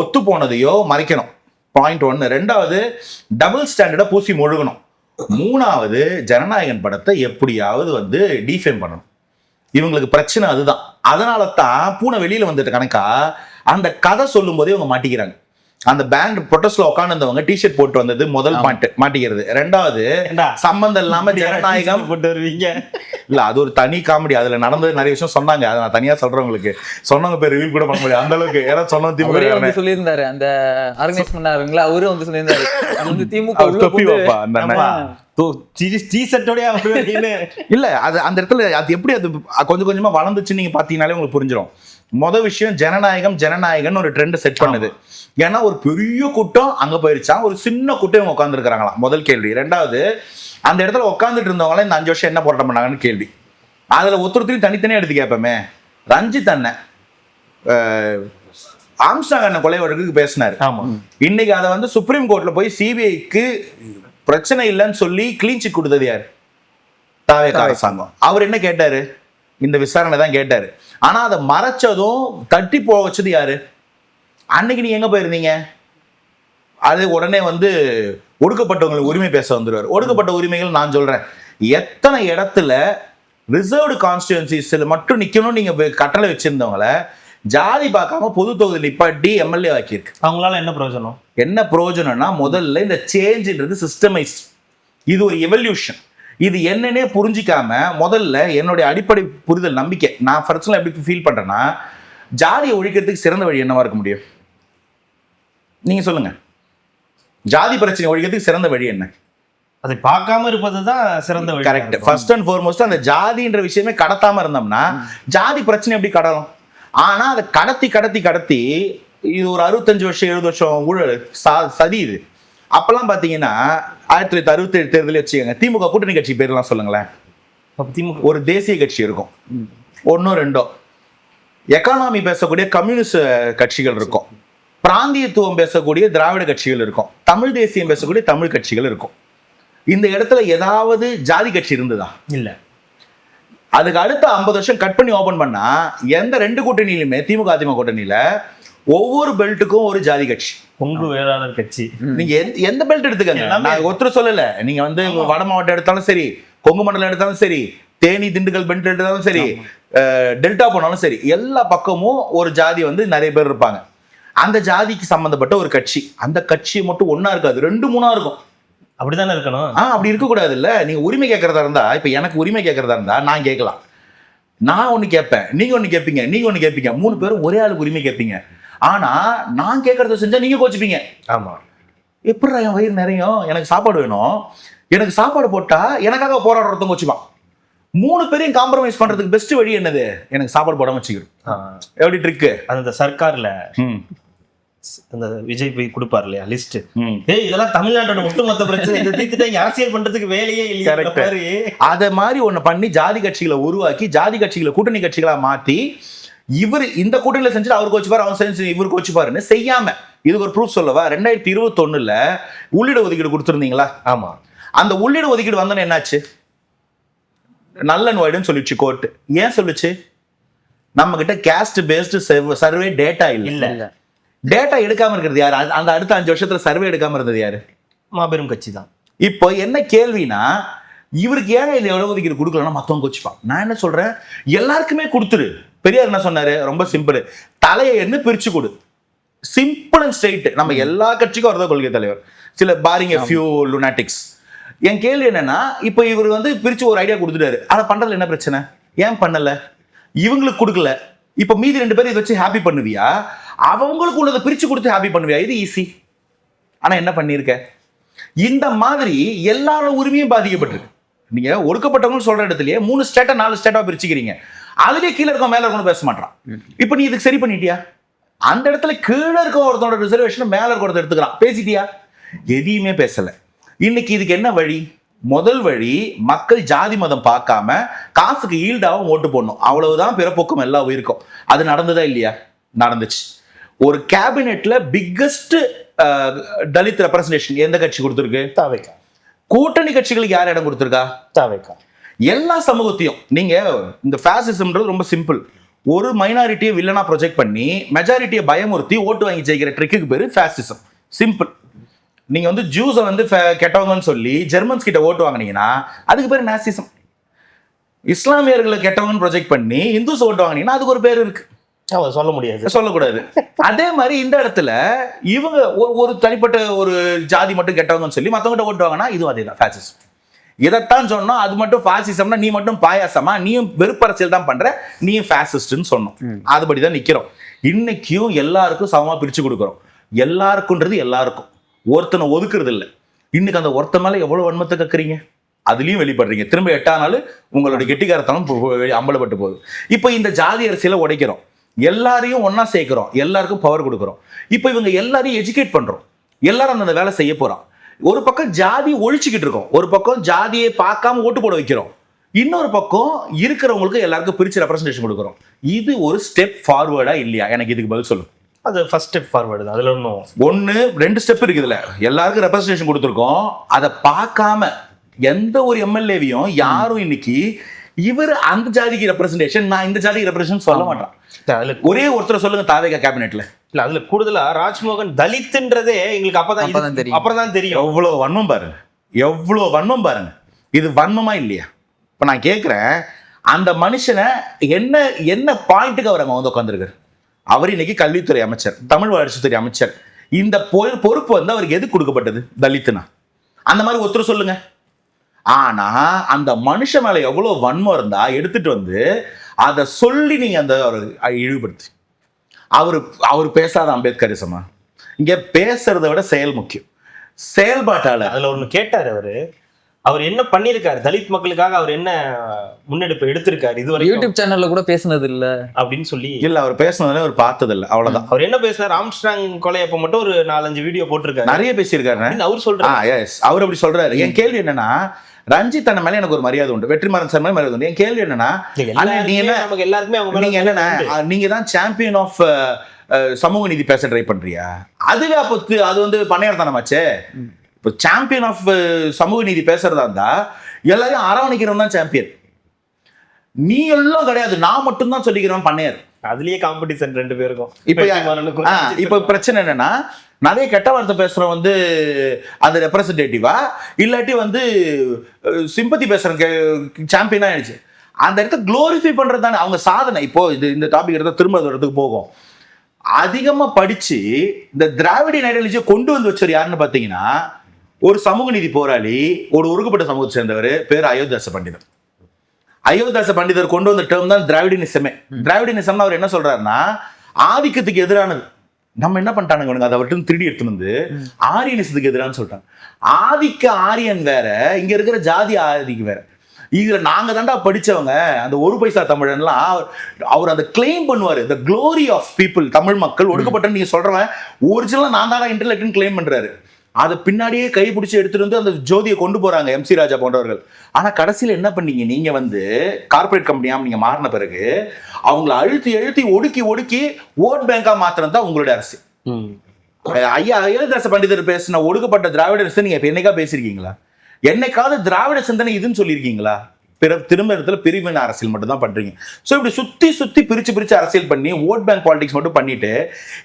ஒத்து போனதையோ மறைக்கணும், பாயிண்ட் 1. 2வது டபுள் ஸ்டாண்டர்டை பூசி முழுகணும். 3வது ஜனநாயகன் படத்தை எப்படியாவது வந்து டிஃபேம் பண்ணணும். இவங்களுக்கு பிரச்சனை அதுதான். அதனால தான் பூனை வெளியில வந்துட்டு கணக்கா அந்த கதை சொல்லும் போதே இவங்க மாட்டிக்கிறாங்க. அந்த பேண்ட் ப்ரொடெஸ்ட்ல உட்காந்துருந்தவங்க டிஷர்ட் போட்டு வந்தது முதல் பாயிண்ட், மாட்டிக்கிறது. 2வது சம்பந்தம் இல்லாம ஜனநாயகம் போட்டு வருவீங்க. இல்ல அது ஒரு தனி காமெடி, அதுல நடந்தது நிறைய விஷயம் சொன்னாங்க, அதை நான் தனியா சொல்றவங்களுக்கு சொன்னவங்க பேர் ரிவீல் கூட பண்ண முடியாது அந்த அளவுக்கு. ஏன்னா சொன்னது திமுக சொல்லியிருந்தாரு, அந்த ஆர்கனைஸ் பண்ணாருங்களா அவரும் வந்து சொல்லியிருந்தாரு, அது வந்து திமுக இல்ல அது அந்த இடத்துல அது எப்படி அது கொஞ்சம் கொஞ்சமா வளர்ந்துச்சு நீங்க பாத்தீங்கன்னாலே உங்களுக்கு புரிஞ்சிடும். மொதல் விஷயம் ஜனநாயகம் ஒரு ட்ரெண்ட் செட் பண்ணுது. ஏன்னா ஒரு பெரிய கூட்டம் அங்க போயிருச்சா, ஒரு சின்ன கூட்டம் இவங்க உட்கார்ந்து இருக்கிறாங்களா, முதல் கேள்வி. 2வது அந்த இடத்துல உட்காந்துட்டு இருந்தவங்கள இந்த 5 வருஷம் என்ன போராட்டம் பண்ணாங்கன்னு கேள்வி. அதுல ஒருத்தரையும் தனித்தனியா எடுத்து கேட்போமே. ரஞ்சித் அண்ணன் ஆம்ஸ்டாங் அண்ணன் கொலை வழக்குக்கு பேசினாரு. இன்னைக்கு அதை வந்து சுப்ரீம் கோர்ட்ல போய் சிபிஐக்கு பிரச்சனை இல்லைன்னு சொல்லி கிளீன் சிட் கொடுத்தது யாரு? தாவேகா அரசாங்கம். அவர் என்ன கேட்டாரு? இந்த விசாரணை தான் கேட்டாரு. ஆனா அதை மறைச்சதும் தட்டி போக வச்சது யாரு? அன்னைக்கு நீங்க எங்க போயிருந்தீங்க? அது உடனே வந்து ஒடுக்கப்பட்டவங்களுக்கு உரிமை பேச வந்துருவார். ஒடுக்கப்பட்ட உரிமைகள் நான் சொல்றேன், எத்தனை இடத்துல ரிசர்வ்டு கான்ஸ்டிடுவன்சிஸ்ல மட்டும் நிக்கணும் நீங்க கட்டளை வச்சிருந்தவங்கள ஜாதி பார்க்காம பொது தொகுதி நிப்பாட்டி எம்எல்ஏ ஆக்கியிருக்கு. அவங்களால என்ன பிரயோஜனம்? என்ன பிரயோஜனம்னா, முதல்ல இந்த சேஞ்சுன்றது சிஸ்டமைஸ்ட், இது ஒரு எவல்யூஷன். இது என்னன்னே புரிஞ்சிக்காம முதல்ல என்னுடைய அடிப்படை புரிதல் நம்பிக்கை, நான் பர்சனலா எப்படி ஃபீல் பண்றேன்னா, ஜாதியை ஒழிக்கிறதுக்கு சிறந்த வழி என்னவா இருக்க முடியும்? நீங்க சொல்லுங்க. ஜாதி பிரச்சனை ஒழிக்கிறதுக்கு சிறந்த வழி என்ன? அதை பார்க்காம இருப்பதுதான் சிறந்த வழி. கரெக்ட். ஃபர்ஸ்ட் அண்ட் ஃபார்மோஸ்ட் அந்த ஜாதின்ற விஷயமே கடத்தாம இருந்தோம்னா ஜாதி பிரச்சனை எப்படி கடலும்? ஆனா அதை கடத்தி கடத்தி கடத்தி இது ஒரு 65 வருஷம் 70 வருஷம் ஊழல் சதி. இது அப்பெல்லாம் பாத்தீங்கன்னா 1967 தேர்தலே வச்சுக்கோங்க, திமுக கூட்டணி கட்சி பேர்லாம் சொல்லுங்களேன். திமுக ஒரு தேசிய கட்சி இருக்கும், ஒன்னோ ரெண்டோ எக்கானமி பேசக்கூடிய கம்யூனிஸ்ட் கட்சிகள் இருக்கும், பிராந்தியத்துவம் பேசக்கூடிய திராவிட கட்சிகள் இருக்கும், தமிழ் தேசியம் பேசக்கூடிய தமிழ் கட்சிகள் இருக்கும். இந்த இடத்துல ஏதாவது ஜாதி கட்சி இருந்ததா? இல்ல. அதுக்கு அடுத்த 50 வருஷம் கட் பண்ணி ஓபன் பண்ணா எந்த ரெண்டு கூட்டணியிலுமே, திமுக அதிமுக கூட்டணியில ஒவ்வொரு பெல்ட்டுக்கும் ஒரு ஜாதி கட்சி, கொங்கு வேளாளர் கட்சி. நீங்க எந்த பெல்ட் எடுத்துக்கங்க, நான் ஒருத்தர் சொல்லல. நீங்க வந்து வட மாவட்டம் எடுத்தாலும் சரி, கொங்கு மண்டலம் எடுத்தாலும் சரி, தேனி திண்டுக்கல் பெல்ட் எடுத்தாலும் சரி, டெல்டா போனாலும் சரி, எல்லா பக்கமும் ஒரு ஜாதி வந்து நிறைய பேர் இருப்பாங்க. அந்த ஜாதிக்கு சம்பந்தப்பட்ட ஒரு கட்சி, அந்த கட்சியை மட்டும் ஒன்னா இருக்காது, 2 3 இருக்கும். அப்படித்தானே இருக்கணும். அப்படி இருக்க கூடாது இல்ல. நீங்க உரிமை கேட்கறதா இருந்தா, இப்ப எனக்கு உரிமை கேட்கறதா இருந்தா நான் கேட்கலாம், நான் ஒண்ணு கேட்பேன், நீங்க ஒண்ணு கேட்பீங்க, நீங்க ஒண்ணு கேட்பீங்க, 3 பேரும் ஒரே ஆளுக்கு உரிமை கேட்பீங்க. ஆனா நான் கேட்கறத செஞ்சா நீங்க கோச்சுப்பீங்க. ஆமா. எப்படிடா என் வயிறு நிறையும், எனக்கு சாப்பாடு வேணும், எனக்கு சாப்பாடு போட்டா எனக்காக போராடுறதும் கோச்சுப்பான். 3 பேரையும் காம்ப்ரமைஸ் பண்றதுக்கு பெஸ்ட் வழி என்னது? எனக்கு சாப்பாடு போடாம வச்சுக்கணும். எப்படி ட்ரிக்கு? அந்த சர்க்கார்ல அந்த விஜய் போய் கொடுப்பாரு இல்லையா லிஸ்ட், இதெல்லாம் தமிழ்நாட்டோட ஒட்டுமொத்த பிரச்சனை, இதை தீர்த்துட்டு இங்க அரசியல் பண்றதுக்கு வேலையே இல்லை. அத மாதிரி ஒண்ணு பண்ணி ஜாதி கட்சிகளை உருவாக்கி ஜாதி கட்சிகளை கூட்டணி கட்சிகளா மாத்தி, இவர் இந்த கூட்டணியில செஞ்சுட்டு அவர் கோச்சுப்பாரு, அவர் செஞ்சு இவர் கோச்சுப்பாருன்னு செய்யாம, இதுக்கு ஒரு ப்ரூஃப் சொல்லவா? 2021 உள்ளிட ஒதுக்கீடு கொடுத்துருந்தீங்களா? ஆமா. அந்த உள்ளிட ஒதுக்கீடு வந்தோன்னு என்னாச்சு? நல்ல நோய்டுன்னு சொல்லிடுச்சு கோர்ட். ஏன் சொல்லுச்சு? நம்ம கிட்ட கேஸ்ட் பேஸ்டு சர்வே டேட்டா இல்ல. டேட்டா எடுக்காம இருக்கிறது யாரு? அந்த அடுத்த 5 வருஷத்துல சர்வே எடுக்காம இருந்தது யாரு? மாபெரும் கட்சி தான். இப்போ என்ன கேள்வினா, இவருக்கு ஏன் இது எவ்வளவு ஒதுக்கீடு கொடுக்கலன்னா மத்தவங்க கோச்சுப்பான். நான் என்ன சொல்றேன், எல்லாருக்குமே கொடுத்துரு. பெரியார் என்ன சொன்னாரு? ரொம்ப சிம்பிள், தலையை என்ன பிரிச்சு கொடு. Simple and straight. நம்ம எல்லா கட்சிக்கும் வரதான் கொள்கை தலைவர், சில பாரிங் ஃபியூ லுனாட்டிக்ஸ். என் கேள்வி என்னன்னா, இப்போ இவர் வந்து பிரிச்சு ஒரு ஐடியா கொடுத்துட்டாரு, அதை பண்றதுல என்ன பிரச்சனை? ஏன் பண்ணல? இவங்களுக்கு கொடுக்கல, இப்ப மீதி 2 பேரும் இதை வச்சு ஹாப்பி பண்ணுவியா? அவங்களுக்கு உள்ளதை பிரிச்சு கொடுத்து ஹாப்பி பண்ணுவியா? இது ஈஸி. ஆனா என்ன பண்ணிருக்க? இந்த மாதிரி எல்லாரோட உரிமையும் பாதிக்கப்பட்டிருக்கு. நீங்க ஒடுக்கப்பட்டவங்க சொல்ற இடத்துலயே 3 ஸ்டேட்டா 4 ஸ்டேட்டா பிரிச்சுக்கிறீங்க. அதுலயே கீழே இருக்க மேல இருக்கணும் பேச மாட்டான். இப்ப நீ இதுக்கு சரி பண்ணிட்டியா? அந்த இடத்துல கீழே இருக்க ஒருத்தனோட ரிசர்வேஷன் மேல இருக்க ஒருத்தர் எடுத்துக்கிறான், பேசிட்டியா? எதையுமே பேசல. இன்னைக்கு இதுக்கு என்ன வழி? முதல் வழி, மக்கள் ஜாதி மதம் பார்க்காம காசுக்கு ஈல்டாவும் ஓட்டு போடணும், அவ்வளவுதான் பிறப்போக்கும் எல்லா உயிருக்கும். அது நடந்ததா இல்லையா? நடந்துச்சு. ஒரு கேபினெட்ல பிக்கஸ்ட் தலித் ரெப்ரசன்டேஷன் எந்த கட்சி கொடுத்திருக்கு? தாவேகா. கூட்டணி கட்சிகளுக்கு யார் இடம் கொடுத்திருக்கா? தாவேகா. எல்லா சமூகத்தையும் நீங்க, இந்த ஃபேசிசம்ன்றது ரொம்ப சிம்பிள். ஒரு மைனாரிட்டியை வில்லனா ப்ரொஜெக்ட் பண்ணி மெஜாரிட்டியை பயமுறுத்தி ஓட்டு வாங்கி ஜெயிக்கிற ட்ரிக்கு பேரு ஃபேசிசம். சிம்பிள். நீங்க வந்து ஜூஸை வந்து கெட்டவங்கன்னு சொல்லி ஜெர்மன்ஸ் கிட்ட ஓட்டு வாங்கினீங்கன்னா அதுக்கு பேர் நாசிசம். இஸ்லாமியர்களை கெட்டவங்கன்னு ப்ரொஜெக்ட் பண்ணி இந்துஸ் ஓட்டு வாங்கினீங்கன்னா அதுக்கு ஒரு பேர் இருக்கு. சொல்ல முடியாது, சொல்லக்கூடாது. அதே மாதிரி இந்த இடத்துல இவங்க ஒரு தனிப்பட்ட ஒரு ஜாதி மட்டும் கெட்டவங்கன்னு சொல்லி மற்றவங்கிட்ட ஓட்டு வாங்கினா இதுவும் அதே தான் ஃபேசிசம். இதைத்தான் சொன்னோம். அது மட்டும் ஃபாசிசம்னா நீ மட்டும் பாயாசமா, நீயும் வெறுப்பரசியல் தான் பண்ற, நீயும் ஃபேசிஸ்ட்னு சொன்னோம். அதுபடி தான் நிக்கிறோம். இன்னைக்கும் எல்லாருக்கும் சமமா பிரிச்சு கொடுக்குறோம். எல்லாருக்கும்ன்றது எல்லாருக்கும், ஒருத்தனை ஒதுக்குறது இல்லை. இன்னைக்கு அந்த ஒருத்த மேல எவ்வளவு வன்மத்தை கக்குறீங்க, அதுலயும் வெளிப்படுறீங்க. திரும்ப 8ஆம் நாள் உங்களுடைய கெட்டிக்காரத்தனம் அம்பலப்பட்டு போகுது. இப்போ இந்த ஜாதி அரசியலை உடைக்கிறோம், எல்லாரையும் ஒன்னா சேர்க்கிறோம், எல்லாருக்கும் பவர் கொடுக்குறோம். இப்போ இவங்க எல்லாரையும் எஜுகேட் பண்றோம், எல்லாரும் அந்த வேலை செய்ய போறோம். ஒரு பக்கம் ஜாதி ஒழிச்சுக்கிட்டு இருக்கோம், ஒரு பக்கம் ஜாதியை பார்க்காம ஓட்டு போட வைக்கிறோம், இன்னொரு பக்கம் இருக்கிறவங்களுக்கு எல்லாருக்கும் பிரிச்சு ரெப்ரசன்டேஷன் கொடுக்குறோம். இது ஒரு ஸ்டெப் ஃபார்வர்டா இல்லையா? எனக்கு இதுக்கு பதில் சொல்லு. அது ஃபர்ஸ்ட் ஸ்டெப் ஃபார்வர்டு தான். அதுல ஒன்னு 2 ஸ்டெப் இருக்குதுல. எல்லாருக்கும் ரெப்ரசன்டேஷன் கொடுத்துருக்கோம், அதை பார்க்காம எந்த ஒரு எம்எல்ஏவையும் யாரும் இன்னைக்கு இவர் அந்த ஜாதிக்கு ரெப்ரசன்டேஷன், நான் இந்த ஜாதிக்கு ரெப்ரசன்டேஷன் சொல்ல மாட்டான். ஒரே ஒருத்தர் சொல்லுங்க தாவேகா கேபினெட்ல. இல்ல அதுல கூடுதலா ராஜ்மோகன் தலித்ன்றதே எங்களுக்கு அப்பதான் தெரியும். அப்புறம் தான் தெரியும். எவ்வளவு வன்மம் பாருங்க, எவ்வளவு வன்மம் பாருங்க. இது வன்மமா இல்லையா? இப்ப நான் கேட்கிறேன், அந்த மனுஷனை என்ன என்ன பாயிண்ட்டுக்கு அவர் அங்க வந்து உட்காந்துருக்காரு? அவர் இன்னைக்கு கல்வித்துறை அமைச்சர், தமிழ் வளர்ச்சித்துறை அமைச்சர். இந்த பொறுப்பு வந்து அவருக்கு எது கொடுக்கப்பட்டது? தலித்துனா அந்த மாதிரி ஒருத்தர் சொல்லுங்க. ஆனா அந்த மனுஷன் மேல எவ்வளவு வன்மம் இருந்தா எடுத்துட்டு வந்து அதை சொல்லி நீங்க அந்த இழிவுபடுத்தி அவரு பேசாத அம்பேத்கரிசமா? இங்க பேசுறதை விட செயல் முக்கியம். செயல்பாட்டாளர். அதுல ஒண்ணு கேட்டாரு அவர் என்ன பண்ணிருக்காரு தலித் மக்களுக்காக, அவர் என்ன முன்னெடுப்பு எடுத்திருக்காரு இதுவரை யூடியூப் சேனல்ல கூட பேசுனது இல்ல அப்படின்னு சொல்லி. இல்ல அவர் பேசுனதுல அவர் பார்த்தது இல்ல, அவ்வளவுதான். அவர் என்ன பேசினார்? ஆம்ஸ்ட்ராங் கொலையப்ப மட்டும் ஒரு 4-5 வீடியோ போட்டிருக்காரு, நிறைய பேசியிருக்காரு அவர் சொல்றாரு. அவர் அப்படி சொல்றாரு. என் கேள்வி என்னன்னா, ரஞ்சித் அண்ணன் மேல எனக்கு ஒரு மரியாதை உண்டு, வெற்றிமாறன் சார் மேல மரியாதை உண்டு. என் கேள்வி என்னன்னா, நீங்க என்னன்னா நீங்க தான் சாம்பியன் ஆஃப் சமூக நீதி பேச ட்ரை பண்றியா? அதுவே அப்போ அது வந்து பண்ணையார் தானமாச்சே. இப்போ சாம்பியன் ஆஃப் சமூக நீதி பேசுறதா இருந்தா எல்லாரையும் அரவணைக்கிறவன் தான் சாம்பியன். நீ எல்லாம் கிடையாது, நான் மட்டும் தான் சொல்லிக்கிறவன் பண்ணையார். அதுலயே காம்படிஷன் 2 பேருக்கும். இப்ப பிரச்சனை என்னன்னா, நிறைய கெட்ட வார்த்தை பேசுறவன் வந்து அது ரெப்ரசன்டேட்டிவா, இல்லாட்டி வந்து சிம்பத்தி பேசுற சாம்பியனா ஆயிடுச்சு. அந்த இடத்த குளோரிஃபை பண்றது தானே அவங்க சாதனை. இப்போ இந்த டாபிக் எடுத்தா திரும்ப இடத்துக்கு போகும். அதிகமா படிச்சு இந்த திராவிடியன் ஐடியாலஜியை கொண்டு வந்து வச்சவர் யாருன்னு பாத்தீங்கன்னா, ஒரு சமூக நீதி போராளி, ஒரு ஒடுக்கப்பட்ட சமூகத்தை சேர்ந்தவர், பேர் அயோத்திதாச பண்டிதர். அயோத்திதாச பண்டிதர் கொண்டு வந்த டேர்ம் தான் திராவிடியனிசமே. திராவிடியனிசம் அவர் என்ன சொல்றாருன்னா, ஆதிக்கத்துக்கு எதிரானது. நம்ம என்ன பண்ணிட்டானுங்க, அதை விட்டு திருடி எடுத்துன்னு வந்து ஆரியனிசத்துக்கு எதிரானு சொல்லிட்டாங்க. ஆதிக்க ஆரியன் வேற, இங்க இருக்கிற ஜாதி ஆதிக்கு வேற. இதுல நாங்க தாண்டா படிச்சவங்க, அந்த ஒரு பைசா தமிழன்லாம் அவர் அந்த கிளைம் பண்ணுவாரு. the glory of people, Tamil மக்கள் ஒடுக்கப்பட்ட நீங்க சொல்றவன் ஒரிஜினலா நான் தாண்டா இன்டெலெக்ட்னு கிளைம் பண்றாரு. அதை பின்னாடியே கைப்பிடிச்சு எடுத்துட்டு வந்து அந்த ஜோதியை கொண்டு போறாங்க எம்சி ராஜா போன்றவர்கள். ஆனா கடைசியில் என்ன பண்ணீங்க, நீங்க வந்து கார்பரேட் கம்பெனியா நீங்க மாறின பிறகு அவங்களை அழுத்தி ஒடுக்கி ஓட் பேங்கா மாத்திரம் தான் உங்களுடைய அரசு. ஐயா அயோத்திதாச பண்டிதர் பேசின ஒடுக்கப்பட்ட திராவிட நீங்க என்னைக்கா பேசிருக்கீங்களா? என்னைக்காவது திராவிட சிந்தனை இதுன்னு சொல்லியிருக்கீங்களா? திரும்ப இடத்துல பிரிவினை அரசியல் மட்டும் தான் பண்றீங்க. ஸோ இப்படி சுத்தி பிரிச்சு அரசியல் பண்ணி ஓட் பேங்க் பாலிடிக்ஸ் மட்டும் பண்ணிட்டு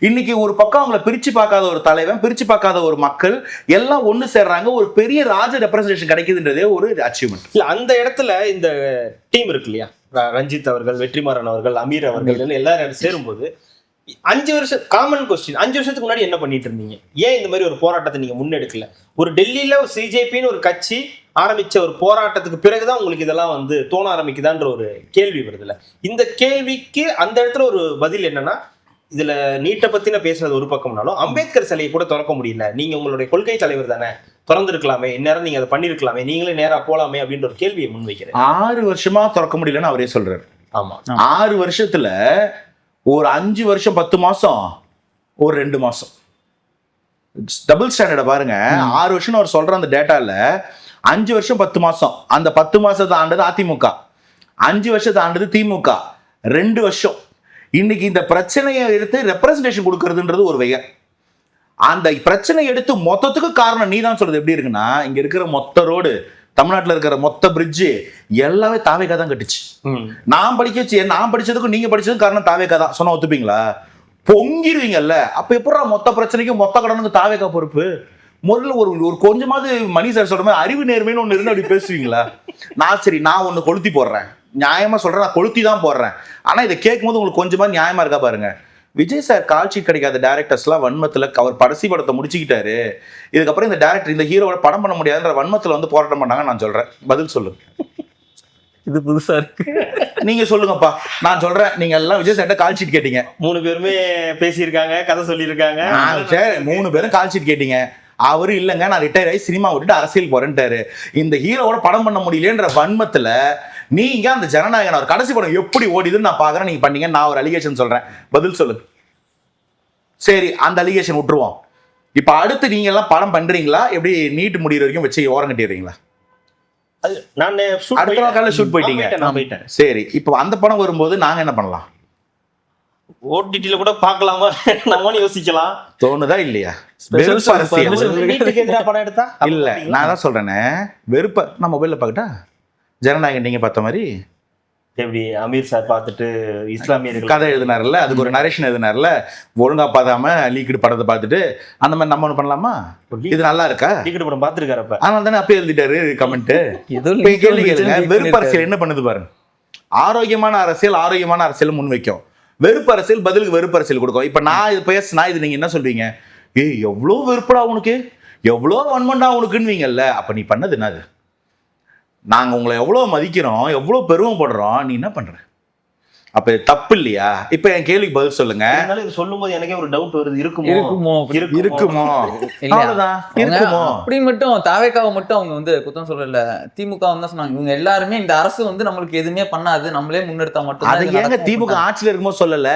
இன்னைக்கு ஒரு பக்கம் அவங்களை பிரிச்சு பார்க்காத ஒரு தலைவன், பிரிச்சு பார்க்காத ஒரு மக்கள் எல்லாம் ஒண்ணு சேர்றாங்க. ஒரு பெரிய ராஜ ரெப்ரசன்டேஷன் கிடைக்குதுன்றதே ஒரு அச்சீவ்மெண்ட். இல்ல அந்த இடத்துல இந்த டீம் இருக்கு இல்லையா, ரஞ்சித் அவர்கள், வெற்றிமாறன் அவர்கள், அமீர் அவர்கள் எல்லாரும் சேரும்போது 5 வருஷம் காமன் கொஸ்டின், 5 வருஷத்துக்கு முன்னாடி என்ன பண்ணிட்டு இருந்தீங்க? ஏன் இந்த மாதிரி ஒரு போராட்டத்தை நீங்க முன்னெடுக்கல? ஒரு டெல்லியில ஒரு சிஜேபின்னு ஒரு கட்சி ஆரம்பிச்ச ஒரு போராட்டத்துக்கு பிறகுதான் உங்களுக்கு இதெல்லாம் வந்து தோண ஆரம்பிக்குதான்ற ஒரு கேள்வி வருதுல்ல. இந்த கேள்விக்கு அந்த இடத்துல ஒரு பதில் என்னன்னா, இதுல நீட்டை பத்தின பேசுறது ஒரு பக்கம்னாலும் அம்பேத்கர் சிலையை கூட திறக்க முடியல. நீங்க உங்களுடைய கொள்கை தலைவர் தானே, திறந்திருக்கலாமே, இந்நேரம் நீங்க அதை பண்ணிருக்கலாமே, நீங்களே நேரா போலாமே அப்படின்ற ஒரு கேள்வியை முன்வைக்கிறேன். 6 வருஷமா திறக்க முடியலன்னு அவரே சொல்றாரு. ஆமா, 6 வருஷத்துல ஒரு 5 வருஷம் 10 மாசம், ஒரு 2 மாசம் டபுள் ஸ்டாண்டர்ட பாருங்க. 6 வருஷம் அவர் சொல்ற அந்த டேட்டால 5 வருஷம் 10 மாசம், அந்த 10 மாசத்தை ஆண்டது அதிமுக, 5 வருஷத்தை ஆண்டது திமுக, 2 வருஷம். இன்னைக்கு இந்த பிரச்சனையை எடுத்து ரெப்ரசன்டேஷன் கொடுக்கறதுன்றது ஒரு வகை. அந்த பிரச்சனை எடுத்து மொத்தத்துக்கு காரணம் நீ தான் சொல்றது எப்படி இருக்குன்னா, இங்க இருக்கிற மொத்த ரோடு, தமிழ்நாட்டில் இருக்கிற மொத்த பிரிட்ஜு எல்லாமே தாவேக்கா தான் கட்டுச்சு. நான் படிச்சதுக்கும் நீங்க படிச்சதுக்கும் காரணம் தாவேக்கா தான் சொன்னா ஒத்துப்பீங்களா? பொங்கிடுவீங்கல்ல. அப்ப எப்படா மொத்த பிரச்சனைக்கும் மொத்த கடனுக்கு தாவேக்கா பொறுப்பு? முதல்ல ஒரு கொஞ்சமாவது மணி சார் சொல்ற மாதிரி அறிவு நேர்மைன்னு ஒண்ணு இருந்து அப்படி பேசுவீங்களா? நான் ஒண்ணு கொளுத்தி போடுறேன், நியாயமா சொல்றேன், நான் கொளுத்தி தான் போடுறேன். ஆனா இதை கேட்கும் போது உங்களுக்கு கொஞ்சமா நியாயமா இருக்கா பாருங்க. விஜய் சார் காட்சி கிடைக்காத டேரக்டர்ஸ்லாம் வன்மத்துல அவர் படசி படத்தை முடிச்சுக்கிட்டாரு, இதுக்கப்புறம் இந்த டேரக்டர் இந்த ஹீரோவோட படம் பண்ண முடியாதுன்ற வன்மத்துல வந்து போராட்டம் பண்ணாங்க. நான் சொல்றேன், பதில் சொல்லுங்க. இது புதுசா இருக்கு, நீங்க சொல்லுங்கப்பா. நான் சொல்றேன், நீங்க எல்லாம் விஜய் சார்ட்ட கால் ஷீட் கேட்டீங்க, 3 பேருமே பேசியிருக்காங்க, கதை சொல்லியிருக்காங்க. 3 பேரும் கால் ஷீட் கேட்டீங்க. அவரு இல்லைங்க நான் ரிட்டையர் ஆகி சினிமா விட்டுட்டு அரசியல் போறேன்ட்டாரு. இந்த ஹீரோவோட படம் பண்ண முடியலன்ற வன்மத்துல நீங்க அந்த ஜனநாயகன் அவர் கடைசி படம் எப்படி ஓடிதுன்னு நான் பாக்குறேன், நீங்க பண்ணீங்க. நான் ஒரு அலிகேஷன் சொல்றேன், பதில் சொல்லுங்க. சரி, அந்த அலிகேஷன் விட்டுருவோம். இப்ப அடுத்து நீங்க எல்லாம் படம் பண்றீங்களா? எப்படி நீட் முடிகிற வரைக்கும் வச்சு ஓரம் கட்டிடுறீங்களா? அடுத்த நாள் ஷூட் போயிட்டீங்க. சரி, இப்போ அந்த படம் வரும்போது நாங்க என்ன பண்ணலாம்? ஓடிடில கூட பார்க்கலாமா நம்ம யோசிக்கலாம், தோணுதா இல்லையா? படம் எடுத்தா இல்ல, நான் தான் சொல்றேனே, வெறுப்ப நான் மொபைல்ல பார்க்கட்டா, ஜனநாயகன் நீங்க பார்த்த மாதிரி எப்படி அமீர் சார் பார்த்துட்டு இஸ்லாமியர்கள் கதை எழுதினார்ல, அதுக்கு ஒரு நரேஷன் எழுதினார்ல, ஒழுங்கா பார்க்காம லீக்டு படத்தை பார்த்துட்டு அந்த மாதிரி நம்ம ஒண்ணு பண்ணலாமா? இது நல்லா இருக்கா? டிக்கெட் படம் பார்த்துருக்காரப்ப. அதனால தானே அப்பயே எழுதிட்டாரு கமெண்ட். ஏதோ கேள்வி கேளுங்க. வெறுப்பு அரசியல் என்ன பண்ணுது பாருங்க. ஆரோக்கியமான அரசியல் முன் வைக்கும், வெறுப்பு அரசியல் பதிலுக்கு வெறுப்பு அரசியல் கொடுக்கும். இப்ப நான் இது பேசினா இது நீங்க என்ன சொல்றீங்க? ஏய் எவ்வளோ வெறுப்படா உனக்கு, எவ்வளோ வன்மண்டா உனக்குன்னுவீங்கல்ல. அப்ப நீ பண்ணது என்னது? நாங்க உங்களை எவ்வளவு மதிக்கிறோம், எவ்வளவு பெருமைப்படுறோம், நீ என்ன பண்ற? அப்ப இது தப்பு இல்லையா? இப்ப என் கேள்விக்கு பதில் சொல்லுங்க. இது சொல்லும் போது எனக்கே ஒரு டவுட் வருது, இருக்குமோ இருக்குமோ அவ்வளவுதான், இருக்குமோ அப்படின்னு மட்டும் தாவேக்காவை மட்டும் அவங்க வந்து குத்தம் சொல்லல, திமுக தான் சொன்னாங்க. இவங்க எல்லாருமே இந்த அரசு வந்து நம்மளுக்கு எதுவுமே பண்ணாது, நம்மளே முன்னெடுத்தா மட்டும். அது ஏங்க திமுக ஆட்சியில இருக்கும்போது சொல்லல?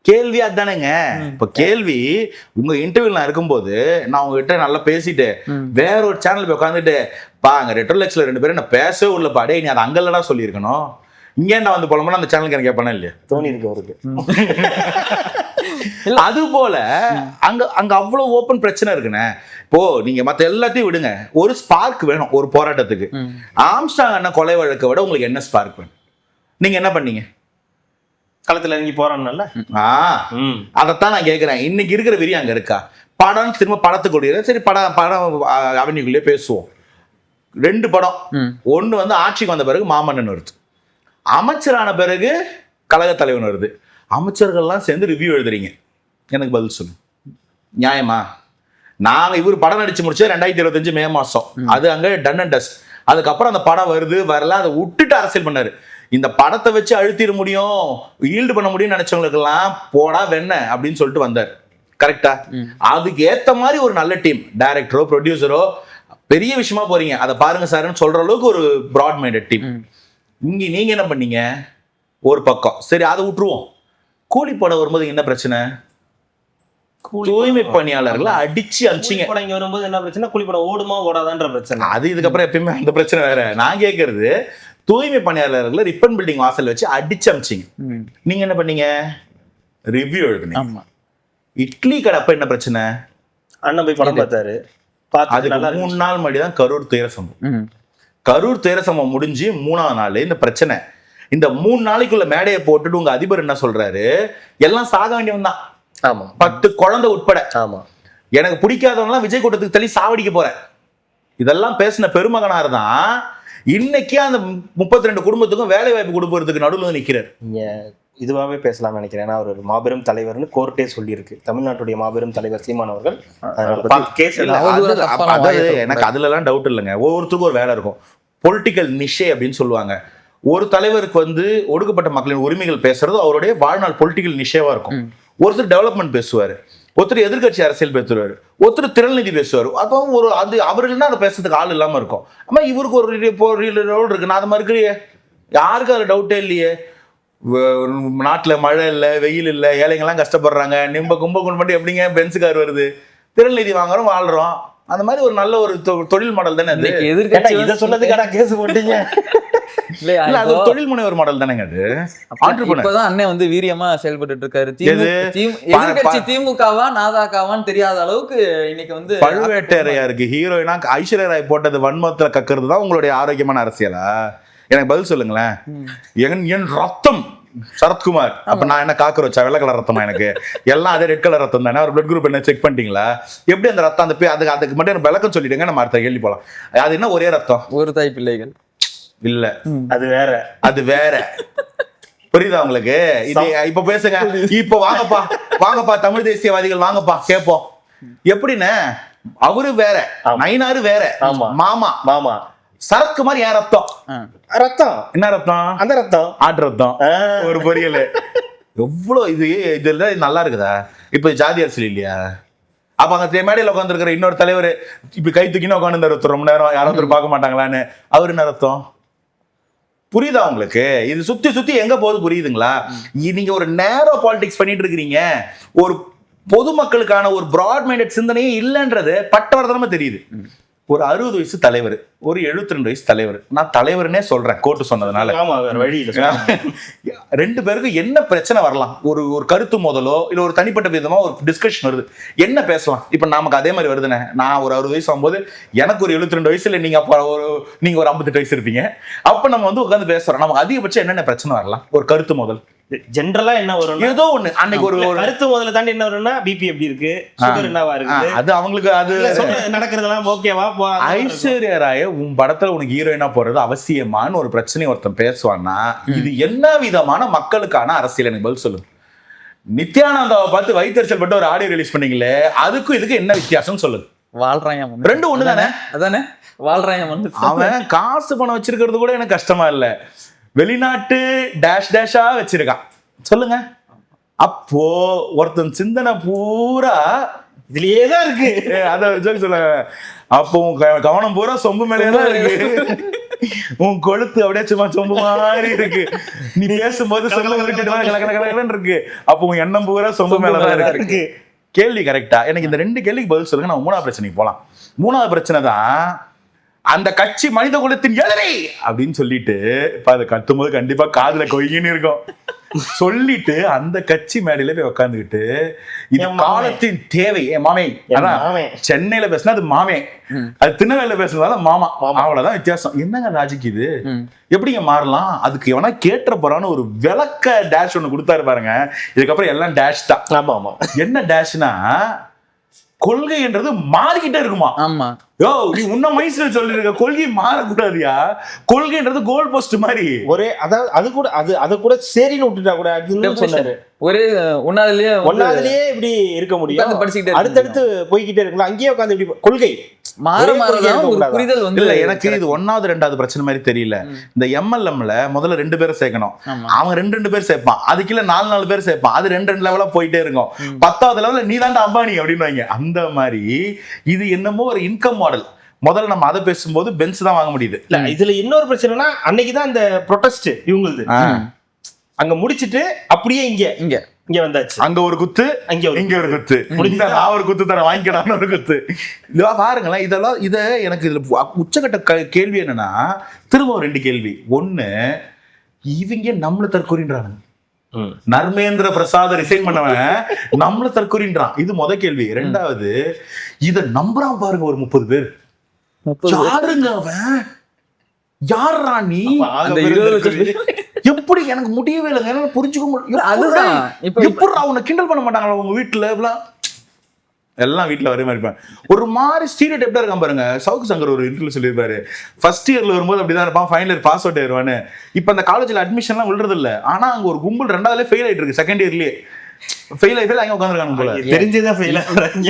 கேள்வி அதுதானேங்க. இப்ப கேள்வி உங்க இன்டர்வியூல நான் இருக்கும்போது நான் உங்ககிட்ட நல்லா பேசிட்டு வேற ஒரு சேனல் போய் உட்காந்துட்டு அங்க ரெட்ரோலெக்ஸ்ல 2 பேரும் நான் பேசவே உள்ள பாடே, நீ அதை அங்கல்லடா சொல்லியிருக்கணும், இங்கே நான் வந்து போலமா அந்த சேனலுக்கு எனக்கு கேட்பேனா இல்லையா? தோணி இருக்கு அவருக்கு. அது போல அங்க அங்க அவ்வளவு ஓப்பன் பிரச்சனை இருக்குண்ணே. இப்போ நீங்க மத்த எல்லாத்தையும் விடுங்க, ஒரு ஸ்பார்க் வேணும் ஒரு போராட்டத்துக்கு. ஆம்ஸ்டாங் அண்ணன் கொலை வழக்கை விட உங்களுக்கு என்ன ஸ்பார்க் வேணும்? நீங்க என்ன பண்ணீங்க? களத்துல இறங்கி போறான்ல. அதைத்தான் நான் கேட்கிறேன். இன்னைக்கு இருக்கிற விரி அங்க இருக்கா? படம் திரும்ப படத்துக்குள்ள சரி, படம் அவனிக்குள்ளே பேசுவோம். 2 படம். ஒண்ணு வந்து ஆட்சிக்கு வந்த பிறகு மாமன்னன் வருது, அமைச்சரான பிறகு கழக தலைவன் வருது. அமைச்சர்கள்லாம் சேர்ந்து ரிவ்யூ எழுதுறீங்க. எனக்கு பதில் சொல்லு, நியாயமா? நாங்க இவர் படம் நடிச்சு முடிச்சது 2025 மே மாசம். அது அங்க டன் அண்ட் டஸ்ட். அதுக்கப்புறம் அந்த படம் வருது வரல, அதை விட்டுட்டு அரசியல் பண்ணாரு. இந்த படத்தை வச்சு அழுத்திட முடியும், ஈல்டு பண்ண முடியும்னு நினைச்சவங்களுக்கெல்லாம் போடா வெண்ண அப்படின்னு சொல்லிட்டு வந்தார். கரெக்டா? அதுக்கு ஏத்த மாதிரி ஒரு நல்ல டீம், டைரக்டரோ ப்ரொடியூசரோ பெரிய விஷயமா போறீங்க, அதை பாருங்க சார்ன்னு சொல்ற அளவுக்கு ஒரு பிராட் மைண்டட் டீம். இங்க நீங்க என்ன பண்ணீங்க? ஒரு பக்கம் சரி, அதை விட்டுருவோம். கூலி படம் வரும்போது என்ன பிரச்சனை? தூய்மை பணியாளர்களை அடிச்சு அமிச்சிங்க. இங்க வரும்போது என்ன பிரச்சனை? கூலி படம் ஓடுமா ஓடாதான்ற பிரச்சனை. அது இதுக்கப்புறம் எப்பயுமே அந்த பிரச்சனை வேற. நான் கேட்கறது தூய்மை பணியாளர்களை ரிப்பன் பில்டிங் வாசல் வச்சு அடிச்சு அமிச்சிங்க. நீங்க என்ன பண்ணீங்க? ரிவ்யூ எழுதுனீங்க. இட்லி கடை அப்ப என்ன பிரச்சனை? அண்ணன் போய் படம் பார்த்தாரு. அதுக்கு 3 நாள் முன்னாடி தான் கரூர் துயர சம்பவம். கரூர் துயர சம்பவம் முடிஞ்சு 3ஆவது நாள் இந்த பிரச்சனை. இந்த 3 நாளைக்குள்ள மேடையை போட்டுட்டு உங்க அதிபர் என்ன சொல்றாரு? எல்லாம் சாக வேண்டியவன் தான். ஆமா, 10 குழந்தை உட்பட. ஆமா, எனக்கு பிடிக்காதவங்கலாம் விஜய் கூட்டத்துக்கு தள்ளி சாவடிக்க போறேன். இதெல்லாம் பேசின பெருமகனார் தான் இன்னைக்கு அந்த 32 குடும்பத்துக்கும் வேலை வாய்ப்பு கொடுப்பதுக்கு நடுவில் நிக்கிறார். இதுவாகவே பேசலாம்னு நினைக்கிறேன். அவர் ஒரு மாபெரும் தலைவர்னு கோர்ட்டே சொல்லியிருக்கு. தமிழ்நாட்டுடைய மாபெரும் தலைவர் சீமான் அவர்கள். எனக்கு அதுல எல்லாம் டவுட் இல்லைங்க. ஒவ்வொருத்தருக்கும் ஒரு வேலை இருக்கும். பொலிட்டிக்கல் நிஷே அப்படின்னு சொல்லுவாங்க. ஒரு தலைவருக்கு வந்து ஒடுக்கப்பட்ட மக்களின் உரிமைகள் பேசுறது அவருடைய வாழ்நாள் பொலிட்டிக்கல் நிஷேவா இருக்கும். ஒருத்தர் டெவலப்மெண்ட் பேசுவாரு, ஒருத்தர் எதிர்கட்சி அரசியல் பேசுவாரு, ஒருத்தர் திறன் நிதி பேசுவாரு. அப்போ ஒரு அது அவர்கள்னா அதை பேசுறதுக்கு ஆள் இல்லாம இருக்கும். ஆமா, இவருக்கு ஒரு ரோல் இருக்கு. நான் அது மாதிரி இருக்கிறியே, யாருக்கு அதுல டவுட்டே இல்லையே. நாட்டுல மழை இல்லை, வெயில் இல்லை, ஏழைங்கெல்லாம் கஷ்டப்படுறாங்க. கும்பகோணம் மட்டும் எப்படிங்க பென்ஸ் கார் வருது? திறன் நிதி வாங்குறோம், வாழ்றோம். அந்த மாதிரி ஒரு நல்ல ஒரு தொழில் மாடல் தானே அது. இதை சொன்னதுக்கான கேஸ் போட்டீங்க. அது ஒரு தொழில் முனைவர் மாடல் தானேங்க அது. இப்பதான் அண்ணன் வந்து வீரியமா செயல்பட்டு இருக்காரு. எதிர்கட்சி திமுகவா நாதாக்காவான்னு தெரியாத அளவுக்கு இன்னைக்கு வந்து பழுவேட்டரையருக்கு ஹீரோயினா ஐஸ்வர்யா ராய் போட்டது வன்மத்துல கக்குறது தான் உங்களுடைய ஆரோக்கியமான அரசியலா? எனக்கு பதில் சொல்லுங்களேன். என் ரத்தம் சரத்குமார். அப்ப நான் என்ன காக்கரோச்சா? வெள்ளை கலர் ரத்தமா? எனக்கு எல்லாம் அதே ரெட் கலர் ரத்தம் தானே. ஒரு பிளட் குரூப் என்ன செக் பண்ணிட்டீங்களா? எப்படி அந்த ரத்தம் அந்த அதுக்கு மட்டும் எனக்கு விளக்கம் சொல்லிடுங்க, நம்ம அடுத்த கேள்வி போலாம். அது என்ன ஒரே ரத்தம்? ஒரு தாய் பிள்ளைகள் இல்ல, அது வேற. அது வேற. புரியுதா உங்களுக்கு? இது இப்ப பேசுங்க. இப்ப வாங்கப்பா தமிழ் தேசியவாதிகள் வாங்கப்பா கேட்போம். எப்படின்னு அவரு வேற, நயினாரு வேற, மாமா சரத்குமார் ஏன் ரத்தம்? ரத்தம் என்ன ரத்தம்? அந்த ரத்தம் ஆட்டு ரத்தம். ஒரு பொரியல் எவ்வளவு இது நல்லா இருக்குதா? இப்ப ஜாதி அரசியல் இல்லையா? அப்ப அங்க மேடையில் உட்காந்து இருக்கிற இன்னொரு தலைவர் இப்ப கை தூக்கின்னு உட்காந்து ரொம்ப நேரம் யாராவது பார்க்க மாட்டாங்களான்னு அவரு என்ன ரத்தம்? புரியுதா உங்களுக்கு? இது சுத்தி சுத்தி எங்க போகுது புரியுதுங்களா? நீங்க ஒரு நேரோ பாலிடிக்ஸ் பண்ணிட்டு இருக்கிறீங்க. ஒரு பொதுமக்களுக்கான ஒரு பிராட் மைண்டட் சிந்தனையே இல்லைன்றது பட்டவர்தனமா தெரியுது. ஒரு 60 வயசு தலைவர், ஒரு 72 வயசு தலைவர். நான் தலைவர்னே சொல்றேன் கோர்ட்டு சொன்னதுனால. ஆமா, வேற வழி இல்ல. ரெண்டு பேருக்கும் என்ன பிரச்சனை வரலாம்? ஒரு ஒரு கருத்து மோதலோ இல்ல ஒரு தனிப்பட்ட விதமா ஒரு டிஸ்கஷன் வருது, என்ன பேசலாம்? இப்ப நமக்கு அதே மாதிரி வருதுண்ணே. நான் ஒரு 60 வயசு ஆகும்போது எனக்கு ஒரு 72 வயசு இல்லை, நீங்க அப்ப நீங்க ஒரு 58 வயசு இருப்பீங்க. அப்ப நம்ம வந்து உட்காந்து பேசுறோம். நமக்கு அதிகபட்சம் என்னென்ன பிரச்சனை வரலாம்? ஒரு கருத்து மோதல் ஜெனரலா என்ன வரும்? ஏதோ ஒண்ணு அன்னைக்கு ஒரு கருத்து முதல்ல தாண்டி என்ன வரும்னா, பிபி எப்படி இருக்கு, சுகர் என்னவா இருக்கு, அது அவங்களுக்கு அது நடக்கிறதெல்லாம் ஓகேவா? ஐஸ்வர்யா ராய உன் படத்துல உனக்கு ஹீரோயினா போறது அவசியமான ஒரு பிரச்சனை ஒருத்தன் பேசுவான்னா, இது என்ன விதமான மக்களுக்கான அரசியல்? எனக்கு பதில் சொல்லு. நித்யானந்தாவை பார்த்து வைத்தறிச்சல் பட்டு ஒரு ஆடியோ ரிலீஸ் பண்ணீங்களே, அதுக்கும் இதுக்கு என்ன வித்தியாசம் சொல்லு. வாழ்றாங்க, ரெண்டும் ஒண்ணு தானே. அதானே வாழ்றாங்க. அவன் காசு பணம் வச்சிருக்கிறது கூட எனக்கு கஷ்டமா இல்ல, வெளிநாட்டு டேஷ் டேஷா வச்சிருக்கான். சொல்லுங்க. அப்போ ஒருத்தன் சிந்தனை பூரா இதுலயே தான் இருக்கு. அத சொல்ல, அப்போ கவனம் பூரா சொம்பு மேலேதான் இருக்கு. உன் கொழுத்து அப்படியே சும்மா சொம்பு மாதிரி இருக்கு. நீ பேசும்போது சொம்பு இருக்கு. அப்போ உன் எண்ணம் பூரா சொம்பு மேலதான் இருக்கு. கேள்வி கரெக்டா? எனக்கு இந்த 2 கேள்விக்கு பதில் சொல்லுங்க. நான் 3வது பிரச்சனைக்கு போலாம். 3வது பிரச்சனை தான், அந்த கட்சி மனித குலத்தின் எதிரி அப்படின்னு சொல்லிட்டு, இப்ப அதை கட்டும்போது கண்டிப்பா காதுல கொய்யின்னு இருக்கும். சொல்லிட்டு அந்த கட்சி மேடையில போய் உட்காந்துக்கிட்டு, இது காலத்தின் தேவை. மாமே, அதான் சென்னையில பேசினா அது மாமே, அது திருநெல்வேலியில பேசுறதால மாமா. அவ்வளவுதான் வித்தியாசம். என்னங்க லாஜிக் இது? எப்படிங்க மாறலாம்? அதுக்கு எவனா கேட்ட போறான்னு ஒரு விளக்க டேஷ் ஒண்ணு கொடுத்தாரு பாருங்க. இதுக்கப்புறம் எல்லாம் டேஷ் தான். ஆமா ஆமா. என்ன டேஷ்னா, கொள்கைன்றது மாறிக்கிட்டே இருக்குமா? ஆமா. யோ, நீ உன்ன மைண்ட்ல சொல்லிருக்க, கொள்கை மாறக்கூடாதுயா. கொள்கைன்றது கோல் போஸ்ட் மாதிரி. ஒரே அதாவது அது கூட அது கூட சரின்னு விட்டுட்டா கூட அது சொன்னாரு. ஒரே ஒன்னாவதுலயே இப்படி இருக்க முடியும். படிச்சுக்கிட்டே அடுத்தடுத்து போய்கிட்டே இருக்கலாம். அங்கேயே உட்காந்து இப்படி கொள்கை மாற ஒரு புரிதல் வந்து இல்ல. எனக்கு இது 1வது 2வது பிரச்சனை மாதிரி தெரியல. இந்த MLMல முதல்ல 2 பேரை சேர்க்கணும். அவன் 2 பேர் சேர்ப்பான். அதுக்குள்ள 4 பேர் சேர்ப்பான். அது 2 லெவலா போயிட்டே இருக்கும். 10வது லெவல்ல நீ தாண்டா அம்பானி அப்படின்னு. அந்த மாதிரி இது என்னமோ ஒரு இன்கம் மாடல். முதல்ல நம்ம அதை பேசும்போது பென்ஸ் தான் வாங்க முடியுது. இல்ல, இதுல இன்னொரு பிரச்சனைனா, அன்னைக்குதான் இந்த ப்ரொடெஸ்ட் இவங்களுது அங்க முடிச்சிட்டு அப்படியே இங்க வந்தாச்சு. அங்க ஒரு குத்து, இங்க ஒரு குத்து, நான் ஒரு குத்து தர வாங்கிக்கடான்னு ஒரு குத்து. இதுவா பாருங்களேன். இதெல்லாம் எனக்கு இதுல உச்சகட்ட கேள்வி என்னன்னா, திரும்ப 2 கேள்வி. ஒண்ணு, இவங்க நம்மள தற்கொலைன்றானுங்க. நர்மேந்திர பிரசாத் ரிசைன் பண்ணவன் நம்மள தற்கொலைன்றான். இது முத கேள்வி. 2வது, இத நம்புறான் பாருங்க ஒரு 30 பேர். யாருங்க அவன்? யாரா நீ? எப்படி? எனக்கு முடியவே இல்லைங்க. என்னால புரிஞ்சுக்க முடியும். அதுதான் எப்படி அவனை கிண்டல் பண்ண மாட்டாங்களா உங்க வீட்டுல? எல்லாம் வீட்டுல வர மாதிரி இருப்பான். ஒரு மாதிரி ஸ்டீரியோடைப்டா இருக்கான் பாருங்க. சவுக்கு சங்கர் ஒரு இன்டர்வியூ சொல்லியிருப்பாரு, ஃபர்ஸ்ட் இயர்ல வரும்போது அப்படிதான் இருப்பான், ஃபைனல் இயர் பாஸ் அவுட் ஆயிருவான்னு. இப்ப அந்த காலேஜ்ல அட்மிஷன் எல்லாம் விழுறது இல்ல. ஆனா அங்க ஒரு கும்பல் 2வதுல ஃபெயில் ஆயிட்டு இருக்கு. செகண்ட் இயர்லயே ஃபெயில் அங்க உட்காந்துருக்காங்க போல. தெரிஞ்சுதான் ஃபெயில் ஆகுறாங்க.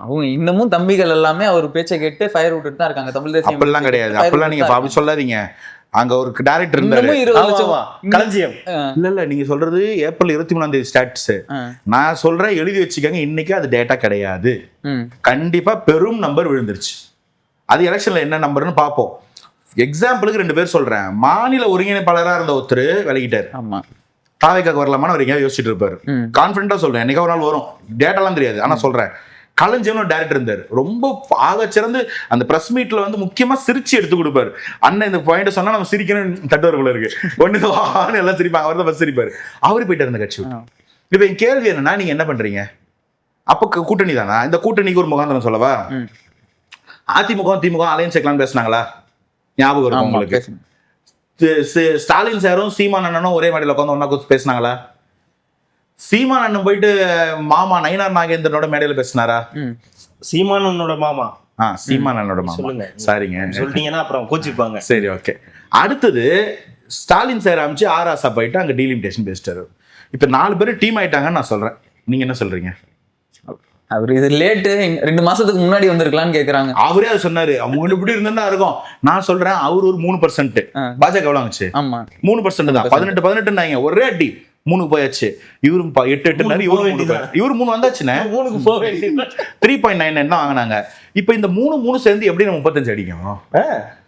அவங்க இன்னமும் தம்பிகள் எல்லாமே அவர் பேச்சை கேட்டு ஃபயர் விட்டுட்டு தான் இருக்காங்க. தமிழ் தேசியம் அப்படிலாம் கிடையாது. அப்படிலாம் நீங்க அப்படி சொல்லாதீங்க. அங்க ஒரு டைரக்டர் இருந்தாரு, களஞ்சியம். இல்ல நீங்க சொல்றது ஏப்ரல் 23ஆம் தேதி ஸ்டாட்ஸ். நான் சொல்றேன், எழுதி வச்சுக்கோங்க. இன்னைக்கு அது டேட்டா கிடையாது. கண்டிப்பா பெரும் நம்பர் விழுந்துருச்சு. அது எலெக்ஷன்ல என்ன நம்பர்னு பாப்போம். எக்ஸாம்பிளுக்கு 2 பேர் சொல்றேன். மாநில ஒருங்கிணைப்பாளராக இருந்த ஒருத்தர் விலகிட்டாரு. தாவைக்காக்கு வரலாமான்னு அவர் எங்கேயாவது யோசிச்சுட்டு இருப்பாரு. கான்பிடண்டா சொல்றேன், என்னைக்கு ஒரு நாள் வரும். டேட்டாலாம் தெரியாது, ஆனா சொல்றேன். களஞ்சியம்னு டைரக்டர் இருந்தாரு. ரொம்ப ஆக சிறந்து அந்த பிரஸ் மீட்ல வந்து முக்கியமா சிரிச்சு எடுத்து கொடுப்பாரு. அண்ணன் இந்த பாயிண்ட் சொன்னா நம்ம சிரிக்கணும் தட்டுவர்குள்ள இருக்கு. ஒண்ணு எல்லாம் சிரிப்பாங்க. அவர் தான் பஸ் சிரிப்பாரு. அவரு போயிட்டு இருந்த கட்சி. இப்ப என் கேள்வி என்னன்னா, நீங்க என்ன பண்றீங்க? அப்ப கூட்டணி தானா? இந்த கூட்டணிக்கு ஒரு முகாந்திரம் சொல்லவா? அதிமுக திமுக அலையன்ஸ் வைக்கலாம்னு பேசினாங்களா? ஞாபகம் இருக்கும் உங்களுக்கு? ஸ்டாலின் சாரும் சீமான் அண்ணனும் ஒரே மேடையில் உட்காந்து ஒன்னா பேசினாங்களா? சீமான் அண்ணன் போயிட்டு மாமா நயினார் நாகேந்திரனோட மேடையில பேசினாரா? சீமான் அண்ணனோட மாமா. சீமான் அண்ணனோட மாமா. சரிங்க, சொல்லிட்டீங்கன்னா அப்புறம் கோச்சிப்பாங்க. சரி, ஓகே. அடுத்தது ஸ்டாலின் சார் அமைச்சு ஆராசா போயிட்டு அங்க டீலிமிட்டேஷன் பேசிட்டாரு. இப்ப 4 பேரும் டீம் ஆயிட்டாங்கன்னு நான் சொல்றேன். நீங்க என்ன சொல்றீங்க? அவர் இது லேட்டு 2 மாசத்துக்கு முன்னாடி வந்திருக்கலாம்னு கேக்குறாங்க. அவரே அதை சொன்னாரு. அவங்க இப்படி இருந்தா இருக்கும். நான் சொல்றேன், அவர் ஒரு 3%. பாஜக எவ்வளவு ஆச்சு? 3% தான். 18 ஒரே அடி 3 போயாச்சு. இவரும் 8 இவரு 3 வந்தாச்சுன்னா 3.99 தான் வாங்கினாங்க. இப்ப இந்த 3 சேர்ந்து எப்படி நம்ம 35 அடிக்கும்?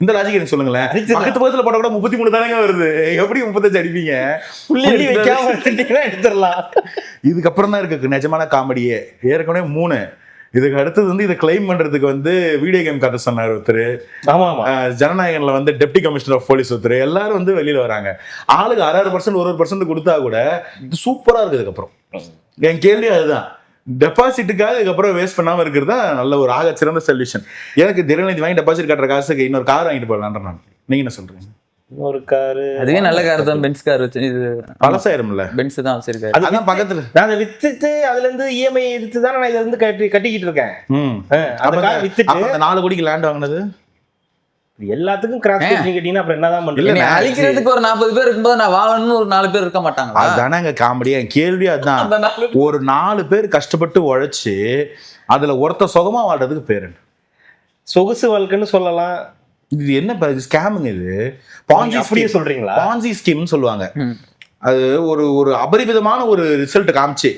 இந்த லாஜிக் எனக்கு சொல்லுங்களேன். பக்கத்து பக்கத்துல போட கூட 33 தானங்க வருது. எப்படி 35 அடிப்பீங்க? எடுத்துடலாம். இதுக்கப்புறம் தான் இருக்கு நிஜமான காமெடியே. ஏற்கனவே 3 இதுக்கு அடுத்தது வந்து இதை கிளைம் பண்றதுக்கு வந்து வீடியோ கேம் கதை சொன்னார் ஒருத்தர், ஆமா ஆமா ஜனநாயகன்ல வந்து டெப்டி கமிஷனர் ஆஃப் போலீஸ் ஒருத்தர், எல்லாரும் வந்து வெளியில வராங்க. ஆளுக்கு 6% 1% கொடுத்தா கூட இது சூப்பரா இருக்கு. அதுக்கப்புறம் என் கேள்வி அதுதான், டெபாசிட்டுக்காக இதுக்கப்புறம் வேஸ்ட் பண்ணாம இருக்கிறது தான் நல்ல ஒரு ஆக சிறந்த சொல்யூஷன். எனக்கு தினநிதி வாங்கி டெபாசிட் கட்டுற காசுக்கு இன்னொரு கார் வாங்கிட்டு போகலான்ற நான். நீங்க என்ன சொல்றீங்க? ஒரு காரு அதுவே நல்ல கார் தான், பென்ஸ் கார் வச்சு இது பழசாயிரும்ல, பென்ஸ் தான் வச்சிருக்காரு. அதான் பக்கத்துல நான் அதை வித்துட்டு அதுல இருந்து இஎம்ஐ எடுத்து தான் நான் இதை வந்து கட்டிக்கிட்டு இருக்கேன். அந்த காரை வித்துட்டு அந்த 4 கோடிக்கு லேண்ட் வாங்கினது எல்லாத்துக்கும் கிராஸ் கேட்டீங்கன்னா அப்புறம் என்னதான் பண்றீங்க? என்னை அழிக்கிறதுக்கு ஒரு 40 பேர் இருக்கும்போது நான் வாழணும்னு ஒரு 4 பேர் இருக்க மாட்டாங்களா? அதுதானே எங்க காமெடியா. என் கேள்வி அதுதான், அந்த 4 ஒரு 4 பேர் கஷ்டப்பட்டு உழைச்சு அதுல ஒருத்த சுகமா வாழ்றதுக்கு பேரு என்ன? சொகுசு வாழ்க்கைன்னு சொல்லலாம். இது என்ன ஸ்கேமுங்க? இது பாஞ்சி அப்படியே சொல்றீங்களா? பாஞ்சி ஸ்கீம்னு சொல்லுவாங்க. அது ஒரு அபரிமிதமான ஒரு ரிசல்ட் காமிச்சு,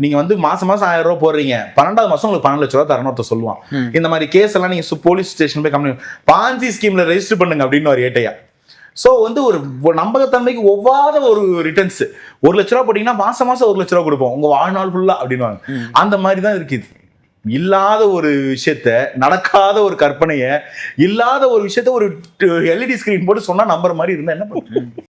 நீங்க வந்து மாசம் 1000 ரூபாய் போடுறீங்க, 12வது மாசம் உங்களுக்கு 12 லட்ச ரூபாய் தரணும் ஒருத்தர் சொல்லுவான். இந்த மாதிரி கேஸ் எல்லாம் நீங்க போலீஸ் ஸ்டேஷன் போய் கம்ப்ளைண்ட் பாஞ்சி ஸ்கீம்ல ரெஜிஸ்டர் பண்ணுங்க அப்படின்னு ஒரு ஏட்டையா. ஸோ வந்து ஒரு நம்பகத்தன்மைக்கு ஒவ்வாத ஒரு ரிட்டர்ன்ஸ். 1 லட்ச ரூபா போட்டீங்கன்னா மாசம் 1 லட்ச ரூபா கொடுப்போம் உங்க வாழ்நாள் ஃபுல்லா அப்படின்வாங்க. அந்த மாதிரி தான் இருக்குது. இல்லாத ஒரு விஷயத்த, நடக்காத ஒரு கற்பனைய, இல்லாத ஒரு விஷயத்த ஒரு LED ஸ்கிரீன் போட்டு சொன்னா நம்புற மாதிரி இருந்தா என்ன பண்ணுங்க?